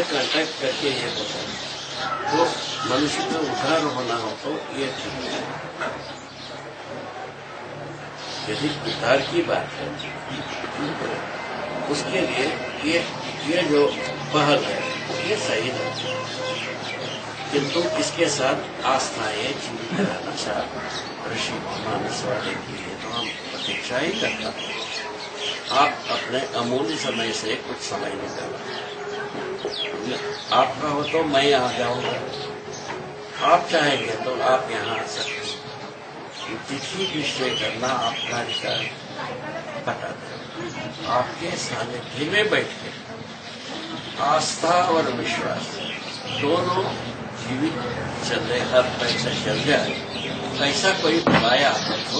कांटेक्ट करके ये बोला तो मनुष्य का उद्धार होना हो तो ये ठीक है। यदि उद्धार की बात है उसके लिए ये जो पहल है ये सही है, किंतु इसके साथ आस्थाएं जीवित रहना चाह ऋषि मानस वाले के लिए तो हम प्रतीक्षा ही करता हूँ। आप अपने अमूल्य समय से कुछ समय निकाला, आपका हो तो मैं आ जाऊंगा, आप चाहेंगे तो आप यहाँ आ सकते, तिथि निश्चय करना आपका अधिकार बता दें। आपके सानिध्य में बैठ के आस्था और विश्वास दोनों जीवित चले, हर पैसे चल जाए, ऐसा कोई बुलाया आपको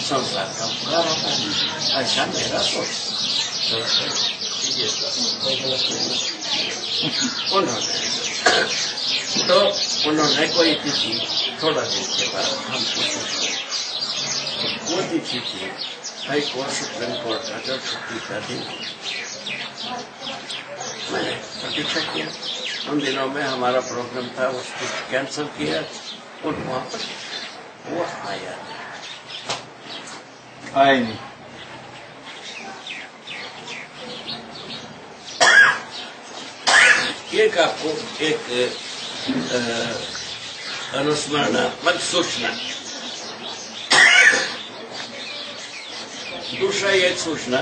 संसार का उपकार होता है, ऐसा मेरा सोच। उन्होंने कोई तिथि थोड़ा दिन के बाद हमको वो तिथि थी हाई कोर्ट सुप्रीम कोर्ट का जो छुट्टी का दिन। मैंने प्रतीक्षा किया, उन दिनों में हमारा प्रोग्राम था उसको कैंसिल किया और वहां पर वो आया नहीं। एक आपको एक अनुस्मरणात्मक सूचना, दूसरा एक सूचना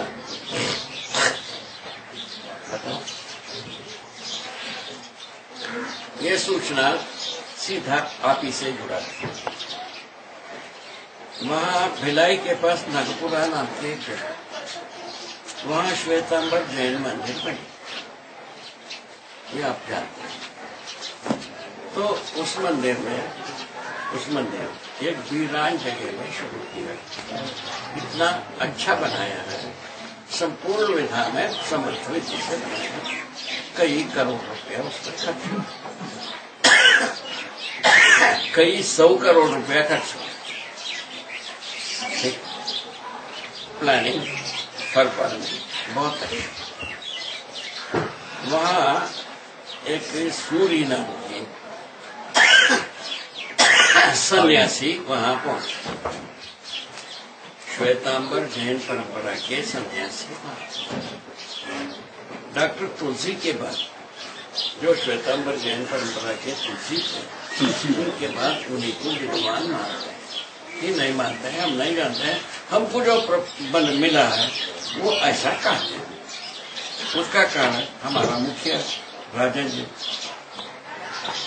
ये सूचना सीधा आप ही से जुड़ा है। वहां भिलाई के पास नागपुरा नाम के एक जगह, वहां श्वेतांबर जैन मंदिर बनी, ये आप जानते हैं। तो उस मंदिर एक वीरान जगह में शुरू किया, इतना अच्छा बनाया है, संपूर्ण विधा में समर्थित से बनाया, कई करोड़ रुपया उस पर खर्च हुआ, कई 100 करोड़ रुपया खर्च हुआ। प्लानिंग बहुत अच्छी। वहां एक सूरी नाम की सन्यासी वहां पहुंचे, श्वेतांबर जैन परंपरा के सन्यासी। डॉक्टर तुलसी के बाद जो श्वेतांबर जैन परंपरा के तुलसी थे, उनके बाद उन्हीं को विद्वान मानते हैं कि नहीं मानते हैं, हम नहीं जानते हैं, हमको जो मिला है वो ऐसा कहते हैं। उसका कारण हमारा मुखिया राजन जी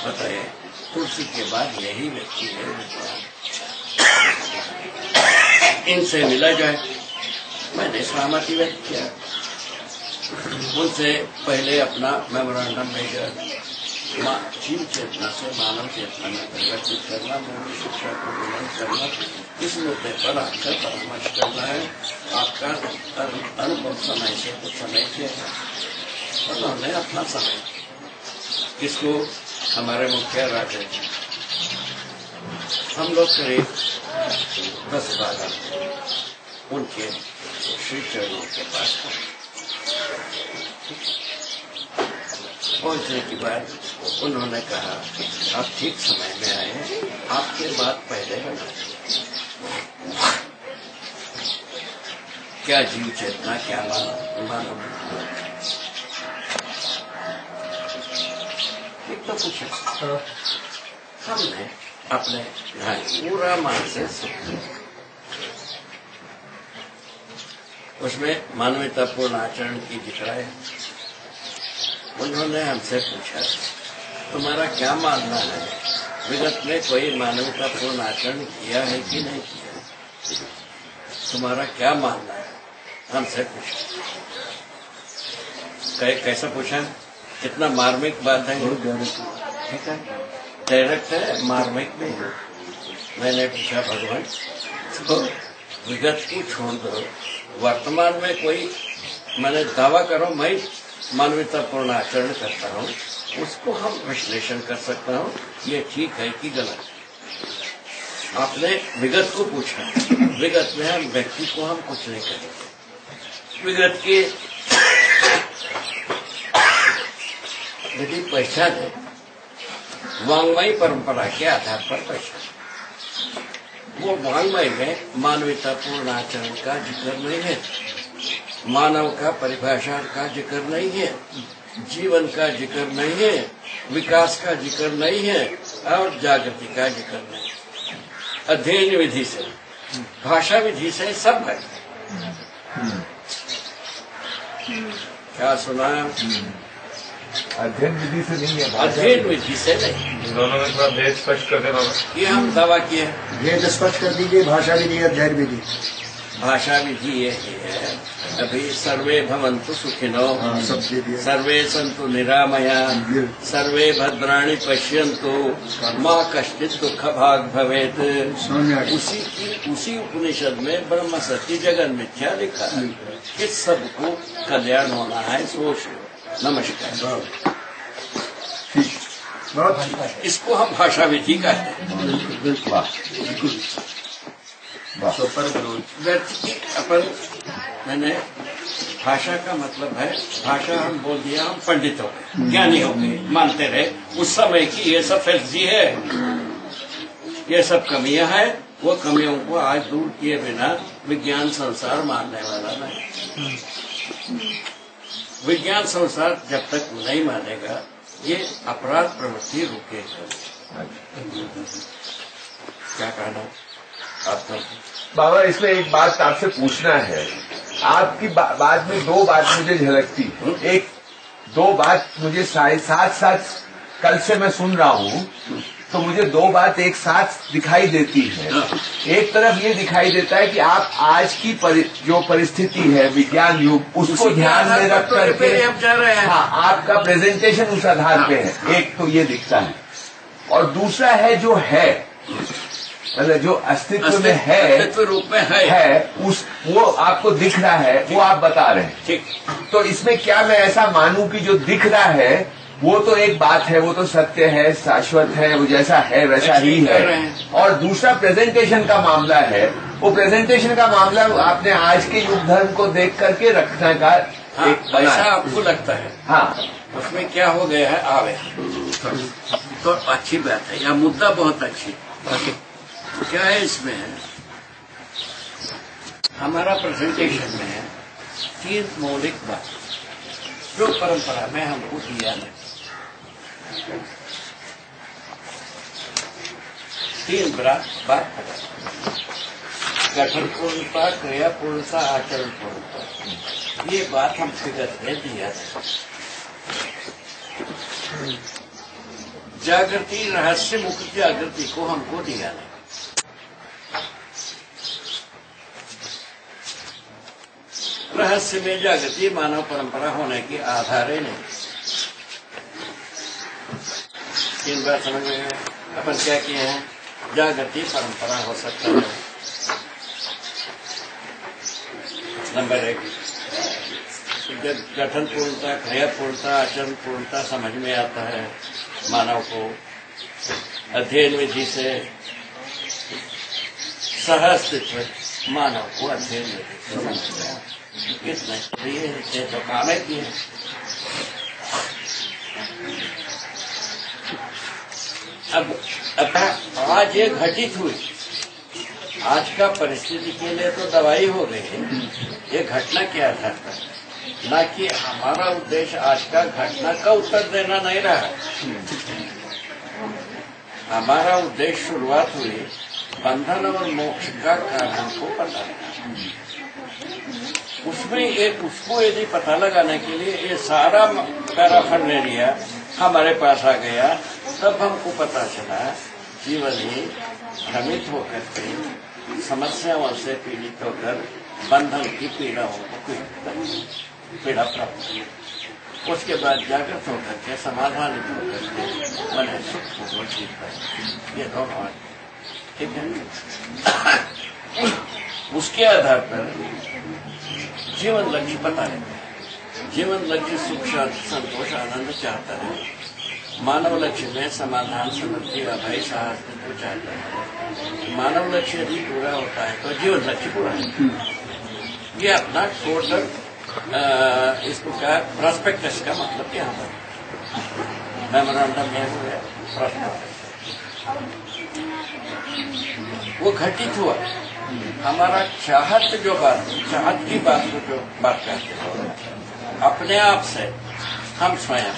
बताइए, तुलसी के बाद यही व्यक्ति है, इनसे मिला जाए। मैंने सहमति व्यक्त किया, उनसे पहले अपना मेमोरेंडम भेजा, जीव चेतना से मानव चेतना में परिवर्तित करना, मूल्य शिक्षा को बुलंद करना, इस मुद्दे पर आपका परामर्श करना है। आपका अनुभव समय से कुछ समय किया, उन्होंने अपना समय किसको, हमारे मुखिया राजा जी, हम लोग करीब 10-12 उनके श्री चरणों के पास पहुंचने के बाद उन्होंने कहा आप ठीक समय में आए हैं, आपके बात पहले होना चाहिए। क्या जीव चेतना, क्या मानव, ठीक तो पूछा। हमने अपने ढंग पूरा मन से सीखा, उसमें मानवतापूर्ण आचरण की जिक्र है। उन्होंने हमसे पूछा तुम्हारा क्या मानना है, विगत में कोई मानवतापूर्ण आचरण किया है कि नहीं किया, तुम्हारा क्या मानना है, हमसे पूछा। कैसा पूछा, कितना मार्मिक बात है, ठीक है, डायरेक्ट है, मार्मिक नहीं। मैंने पूछा भगवान तो विगत को छोड़ दो, वर्तमान में कोई मैंने दावा करो मैं मानवतापूर्ण आचरण करता हूँ, उसको हम विश्लेषण कर सकता हूँ ये ठीक है कि गलत। आपने विगत को पूछा, विगत में हम व्यक्ति को हम कुछ नहीं करेंगे, विगत की यदि पहचान है वांग्मयी परंपरा के आधार पर पहचान, वो वांग्मय में मानवतापूर्ण आचरण का जिक्र नहीं है, मानव का परिभाषा का जिक्र नहीं है, जीवन का जिक्र नहीं है, विकास का जिक्र नहीं है और जागृति का जिक्र नहीं है। अध्ययन विधि से, भाषा विधि से सब है। क्या सुना? अध्ययन विधि से नहीं है, अध्ययन विधि से नहीं। दोनों में थोड़ा भेद स्पष्ट कर देना। ये हम दावा किए, भेद स्पष्ट कर दीजिए। भाषा विधि, अध्ययन विधि। भाषा विधि ये है अभी सर्वे भवन्तु सुखिनो, सर्वे सन्तु निरामया, सर्वे भद्राणि पश्यन्तु माँ कश्चित् दुःख भाग् भवेत्। उसी उपनिषद में ब्रह्म सत्य जगन मिथ्या लिखा है कि सबको कल्याण होना है, सोच लो। नमस्कार। इसको हम भाषा विधि कहते हैं। अपन मैंने भाषा का मतलब है, भाषा हम बोल दिया, हम पंडित हो गए, ज्ञानी हो गए, मानते रहे। उस समय की ये सब फर्जी है, ये सब कमियां हैं, वो कमियों को आज दूर किए बिना विज्ञान संसार मानने वाला नहीं। विज्ञान संसार जब तक नहीं मानेगा ये अपराध प्रवृत्ति रुकेगा। क्या कहना आपका? बाबा इसमें एक बात आपसे पूछना है। आपकी बात में दो बात मुझे झलकती है। एक दो बात मुझे साथ साथ कल से मैं सुन रहा हूँ, तो मुझे दो बात एक साथ दिखाई देती है। एक तरफ ये दिखाई देता है कि आप आज की जो परिस्थिति है विज्ञान युग, उसको ध्यान में रख करके हाँ आपका प्रेजेंटेशन उस आधार पे है। एक तो ये दिखता है, और दूसरा है जो है, मतलब जो अस्तित्व में है, अस्तित्व रूप में है उस वो आपको दिख रहा है, वो आप बता रहे हैं। ठीक। तो इसमें क्या मैं ऐसा मानूं कि जो दिख रहा है वो तो एक बात है, वो तो सत्य है, शाश्वत है, वो जैसा है वैसा ही है। और दूसरा प्रेजेंटेशन का मामला है, वो प्रेजेंटेशन का मामला आपने आज के युग धर्म को देख करके रखने का एक बना ऐसा आपको लगता है। हाँ, उसमें क्या हो गया है आवे तो अच्छी बात है, यह मुद्दा बहुत अच्छी। क्या है इसमें, हमारा प्रेजेंटेशन में है 3 मौलिक बात जो परंपरा में हमको दिया नहीं। 3 बात गठन पूर्णता, क्रिया पूर्णता, आचरण पूर्णता। ये बात हम विगत में दिया है। जागृति, रहस्य मुक्त जागृति को हमको दिया नहीं। रहस्य में जागृति मानव परंपरा होने की आधार ही नहीं। 3 बार समझ में अपन क्या किए हैं, जागृति परंपरा हो सकता है। नंबर 1, जब गठन पूर्णता, क्रिया पूर्णता, आचरण पूर्णता समझ में आता है मानव को, अध्ययन विधि से सहअस्तित्व मानव को अध्ययन विधि से समझ गया। किसने तो काम है किए। अब आज ये घटित हुई, आज का परिस्थिति के लिए तो दवाई हो गई है। ये घटना क्या था, ना कि हमारा उद्देश्य आज का घटना का उत्तर देना नहीं रहा। हमारा उद्देश्य शुरुआत हुई बंधन और मोक्ष का कारण को पता लगाना। उसमें एक उसको यदि पता लगाने के लिए ये सारा पैराफर्नेलिया हमारे पास आ गया, तब हमको पता चला जीवन ही भ्रमित होकर के समस्याओं से पीड़ित होकर बंधन की पीड़ाओं को पीड़ा प्राप्त हुई। उसके बाद जागृत होकर के समाधानित होकर के मन सुख को जीत पाए। ये दोनों ठीक है। उसके आधार पर जीवन लक्ष्य पता है। जीवन लक्ष्य सुख शांति संतोष आनंद चाहता है। मानव लक्ष्य में समाधान समृद्धि अभय साहस को चाहता है। मानव लक्ष्य यदि पूरा होता है तो जीवन लक्ष्य पूरा है। ये अपना टोटल इसको क्या प्रोस्पेक्टस का मतलब क्या है, मेमोरेंडम में हो गया प्रोस्पेक्टस। वो घटित हुआ। हमारा चाहत जो बात, चाहत की बात को जो बात करते हैं, अपने आप से हम स्वयं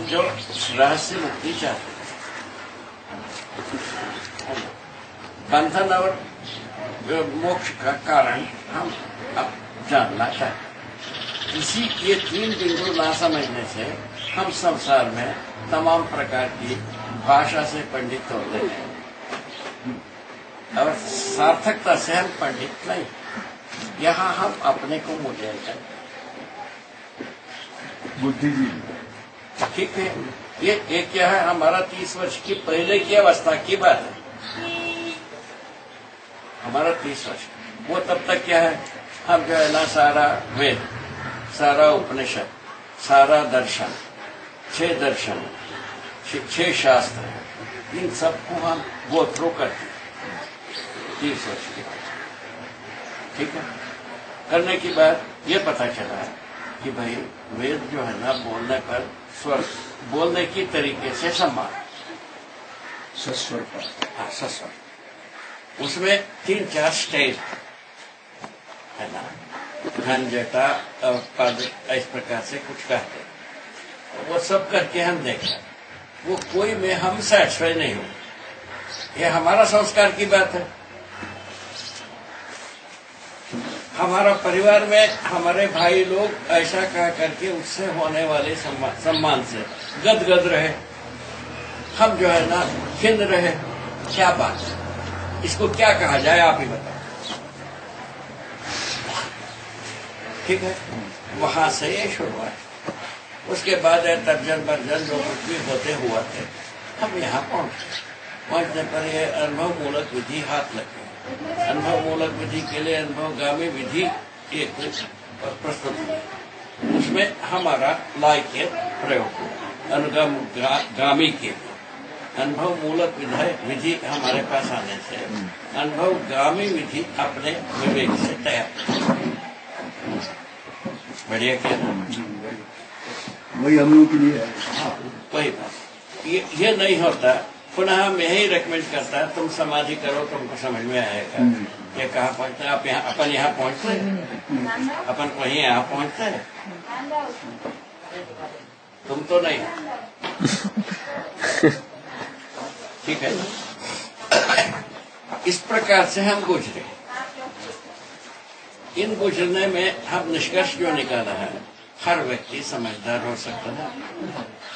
जो रहस्य मुक्ति चाहते हैं, बंधन और मोक्ष का कारण हम अब जानना चाहते हैं। इसी ये तीन बिंदु ना समझने से हम संसार में तमाम प्रकार की भाषा से पंडित होते हैं और सार्थकता से हम पंडित नहीं। यहाँ हम अपने को मूल्यांकन बुद्धिजीवी ठीक है। ये क्या है, हमारा 30 वर्ष की पहले की अवस्था की बात है। हमारा 30 वर्ष वो तब तक क्या है, हम जो है ना सारा वेद, सारा उपनिषद, सारा दर्शन, 6 दर्शन, 6 शास्त्र, इन सबको हम गो थ्रू करते 30 वर्ष के बाद। ठीक है। करने के बाद ये पता चला कि भाई वेद जो है ना बोलने पर स्वर, बोलने की तरीके से सम्मान, सस्वर पर, हाँ सस्वर। उसमें 3-4 स्टेज है ना, घन जटा और पद, इस प्रकार से कुछ कहते। वो सब करके हम देखा, वो कोई में हम सेटिस्फाई नहीं हो। ये हमारा संस्कार की बात है। हमारा परिवार में हमारे भाई लोग ऐसा कह करके उससे होने वाले सम्मान से गदगद रहे, हम जो है ना खिन्न रहे। क्या बात है, इसको क्या कहा जाए, आप ही बताओ। ठीक है। वहां से ये शुरुआत। उसके बाद तर्जन बर्जन जो कुछ भी होते हुआ थे, हम यहाँ पहुंचने पर ये अनुभव मूलक विधि हाथ लगे। अनुभव मूलक विधि के लिए अनुभवगामी विधि एक प्रस्तुत हुई। उसमें हमारा लायक प्रयोग हुआ अनुगामी के लिए। अनुभव मूलक विधि हमारे पास आने से अनुभवगामी विधि अपने विवेक से तैयार। बढ़िया क्या ना, वही हम लोग के लिए है। हाँ, वही बात। ये नहीं होता, पुनः हम यही रिकमेंड करता है तुम समाधि करो, तुमको समझ में आएगा। ये कहाँ पहुँचते हैं आप, यहाँ अपन यहाँ पहुँचते हैं, अपन वहीं यहाँ पहुँचते हैं, तुम तो नहीं। ठीक है। इस प्रकार से हम गुजरे। इन गुजरने में हम निष्कर्ष जो निकाला है, हर व्यक्ति समझदार हो सकता है,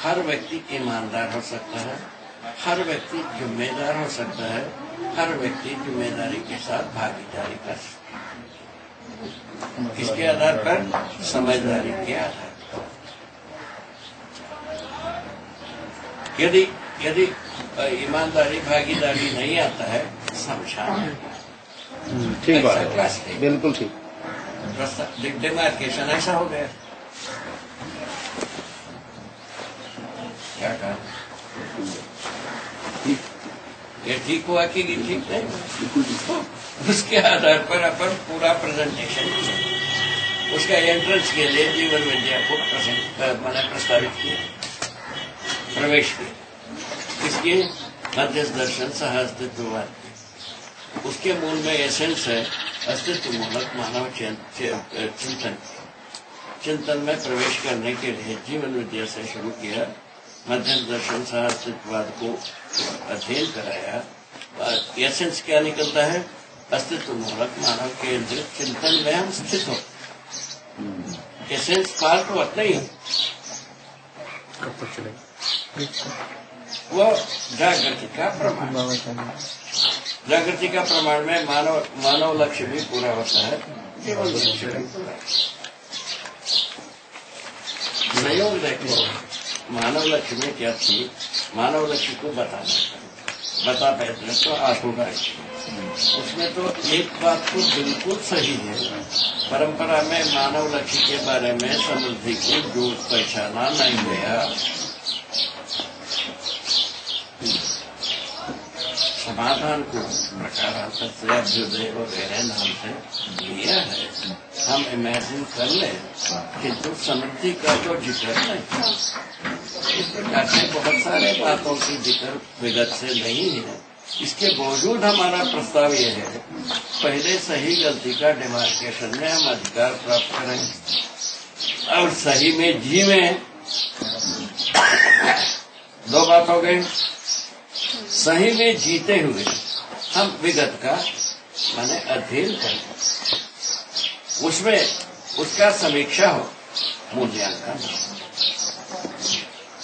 हर व्यक्ति ईमानदार हो सकता है, हर व्यक्ति जिम्मेदार हो सकता है, हर व्यक्ति जिम्मेदारी के साथ भागीदारी कर सकता है। किसके आधार पर? समझदारी के आधार पर। यदि ईमानदारी भागीदारी नहीं आता है, समझाना। ठीक बात है, बिल्कुल ठीक। डिमार्केशन ऐसा हो गया। क्या कहा? ये ठीक हुआ कि ठीक नहीं? उसके आधार पर अपन पूरा प्रेजेंटेशन किया। उसका एंट्रेंस के लिए जीवन विद्या को मैंने प्रस्तावित किया, प्रवेश किया। इसकी मध्य दर्शन सह अस्तित्ववाद की। उसके मूल में एसेंस है अस्तित्व मूलक मानव चिंतन में प्रवेश करने के लिए जीवन विद्या से शुरू किया। मध्य दर्शन सह अस्तित्ववाद को अध्ययन कराया। एसेंस क्या निकलता है? अस्तित्व मूलक मानव केंद्रित चिंतन में हम स्थित हो। एसेंस पार्ट वक्त नहीं वो जागृति का प्रमाण। जागृति का प्रमाण में मानव लक्ष्य भी पूरा होता है, केवल लक्ष्य भी पूरा। नहीं देखो मानव लक्ष्य में क्या थी, मानव लक्ष्य को बता पाते तो आप होगा। उसमें तो एक बात तो बिल्कुल सही है, परंपरा में मानव लक्ष्य के बारे में समृद्धि को जो पहचाना नहीं गया। समाधान को प्रकारांतर से अभ्युदय वगैरह नाम से दिया है, हम इमेजिन कर लें, किंतु समृद्धि का जो जिक्र नहीं। इस प्रकार से बहुत सारे बातों की जिक्र विगत से नहीं है। इसके बावजूद हमारा प्रस्ताव यह है, पहले सही गलती का डिमार्केशन में हम अधिकार प्राप्त करें और सही में जीवें। दो बात हो गई। सही में जीते हुए हम विगत का माने अध्ययन करें, उसमें उसका समीक्षा हो,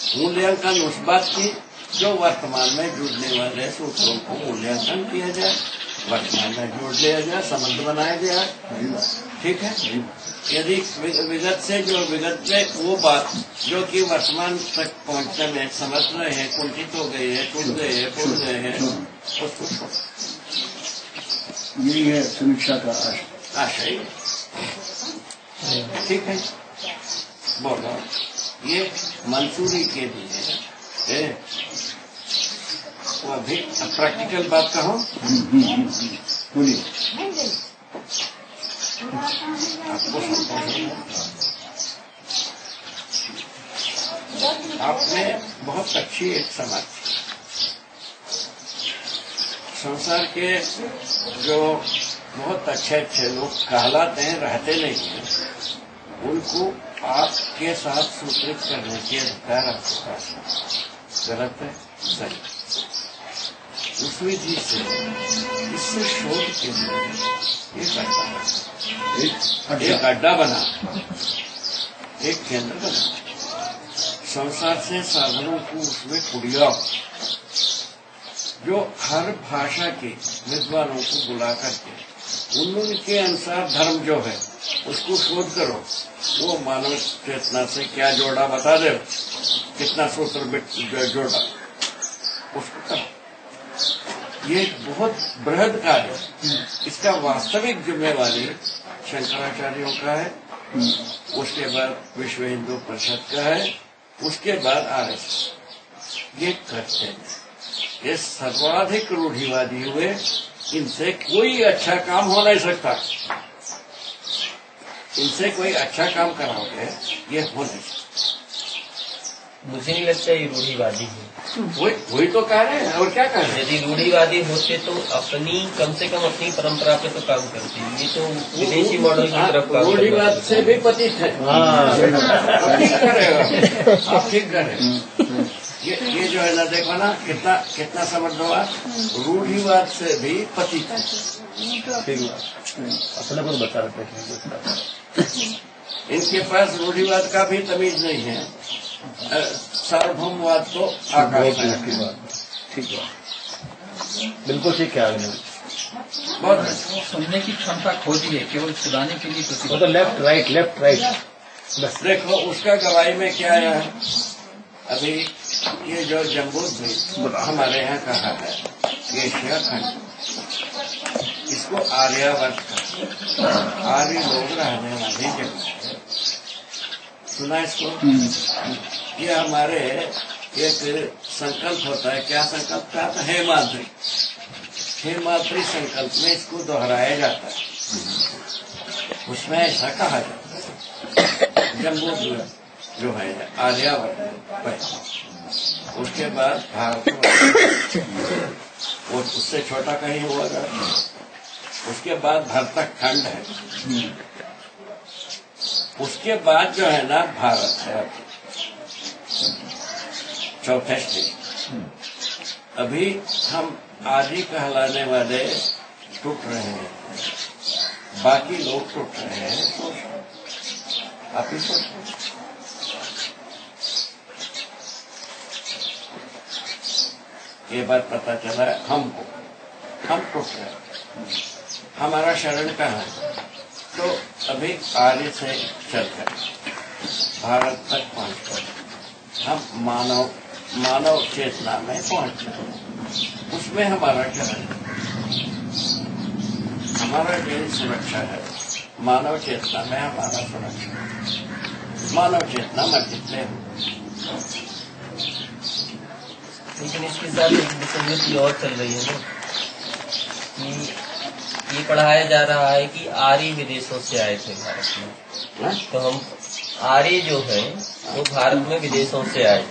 मूल्यांकन उस बात की जो वर्तमान में जुड़ने वाले सूत्रों को मूल्यांकन किया जाए, वर्तमान में जोड़ लिया जाए, संबंध बनाया जाए। ठीक है। यदि विगत से जो विगत में वो बात जो कि वर्तमान तक पहुंचने में समर्थ रहे हैं, कुंठित हो गए हैं, टूट गए हैं, फूट गए हैं, उसको यही है समीक्षा का आशय। ठीक है। बोलो ये मंसूरी के लिए वो अभी प्रैक्टिकल बात कहो। बोलिए। आपको आपने बहुत अच्छी एक समाज, संसार के जो बहुत अच्छे लोग कहलाते हैं, रहते नहीं हैं, उनको आपके साथ सूत्रित करने के अधिकार आपके पास है। गलत है? सही। उस विधि से इससे शोध के लिए एक अड्डा बना, एक केंद्र बना, संसार से साधनों को उसमें कुड़िया, जो हर भाषा के विद्वानों को बुला करके उनके अनुसार धर्म जो है उसको शोध करो। वो मानव चेतना से क्या जोड़ा बता दे, कितना सूत्र जोड़ा, उसको करो। ये बहुत बृहद कार्य। इसका वास्तविक जिम्मेवारी शंकराचार्यों का है, उसके बाद विश्व हिंदू परिषद का है, उसके बाद RSS। ये करते हैं। ये सर्वाधिक रूढ़िवादी हुए, इनसे कोई अच्छा काम हो नहीं सकता। इनसे कोई अच्छा काम कराओगे ये हो नहीं सकता। मुझे नहीं लगता ये रूढ़िवादी है। वही तो कह रहे हैं, और क्या कह रहे हैं? यदि रूढ़िवादी होते तो अपनी कम से कम अपनी परंपरा पे तो काम करते। ये तो विदेशी मॉडल की तरफ काम। रूढ़िवाद से भी पतित है। ठीक करेगा, आप ठीक करें। ये जो है ना, देखो ना कितना समझ हुआ। रूढ़िवाद से भी पतित है। अपने को बता रहे हैं। इनके पास रूढ़िवाद का भी तमीज नहीं है। सार्वभौमवाद तो आकाश है। ठीक है, बिल्कुल ठीक है। बहुत सुनने की क्षमता खो दी है, केवल सुनाने के लिए। वो तो लेफ्ट राइट बस देखो उसका गवाही में क्या आया है। अभी ये जो जम्बूद्वीप हमारे यहाँ कहा है, एशिया खंड, इसको आर्यावर्त का, आर्य लोग रहने वाली जगह है। सुना इसको? ये हमारे एक संकल्प होता है। क्या संकल्प का? हेमाद्री संकल्प में इसको दोहराया जाता है। उसमें ऐसा कहा जाता है जम्बूद्वीप जो है आर्यावर्त उसके बाद भारत वो उससे छोटा कहीं हुआ करता, उसके बाद भरतक खंड है, उसके बाद जो है ना भारत है चौथे स्टेज। अभी हम आदि कहलाने वाले टूट रहे हैं, बाकी लोग टूट रहे हैं। आप ही सोचो, ये बात पता चला हमको, हम टूट रहे हैं, हमारा शरण कहाँ है? तो अभी आगे से चलकर भारत तक पहुंचकर हम मानव चेतना में पहुंच जाए, उसमें हमारा शरण, हमारा जो सुरक्षा है मानव चेतना में, हमारा सुरक्षा, मानव चेतना मर जितने हो। लेकिन इसके साथ एक विसंगति और चल रही है ना, कि ये पढ़ाया जा रहा है कि आर्य विदेशों से आए थे भारत में, तो हम आर्य जो है वो भारत में विदेशों से आए।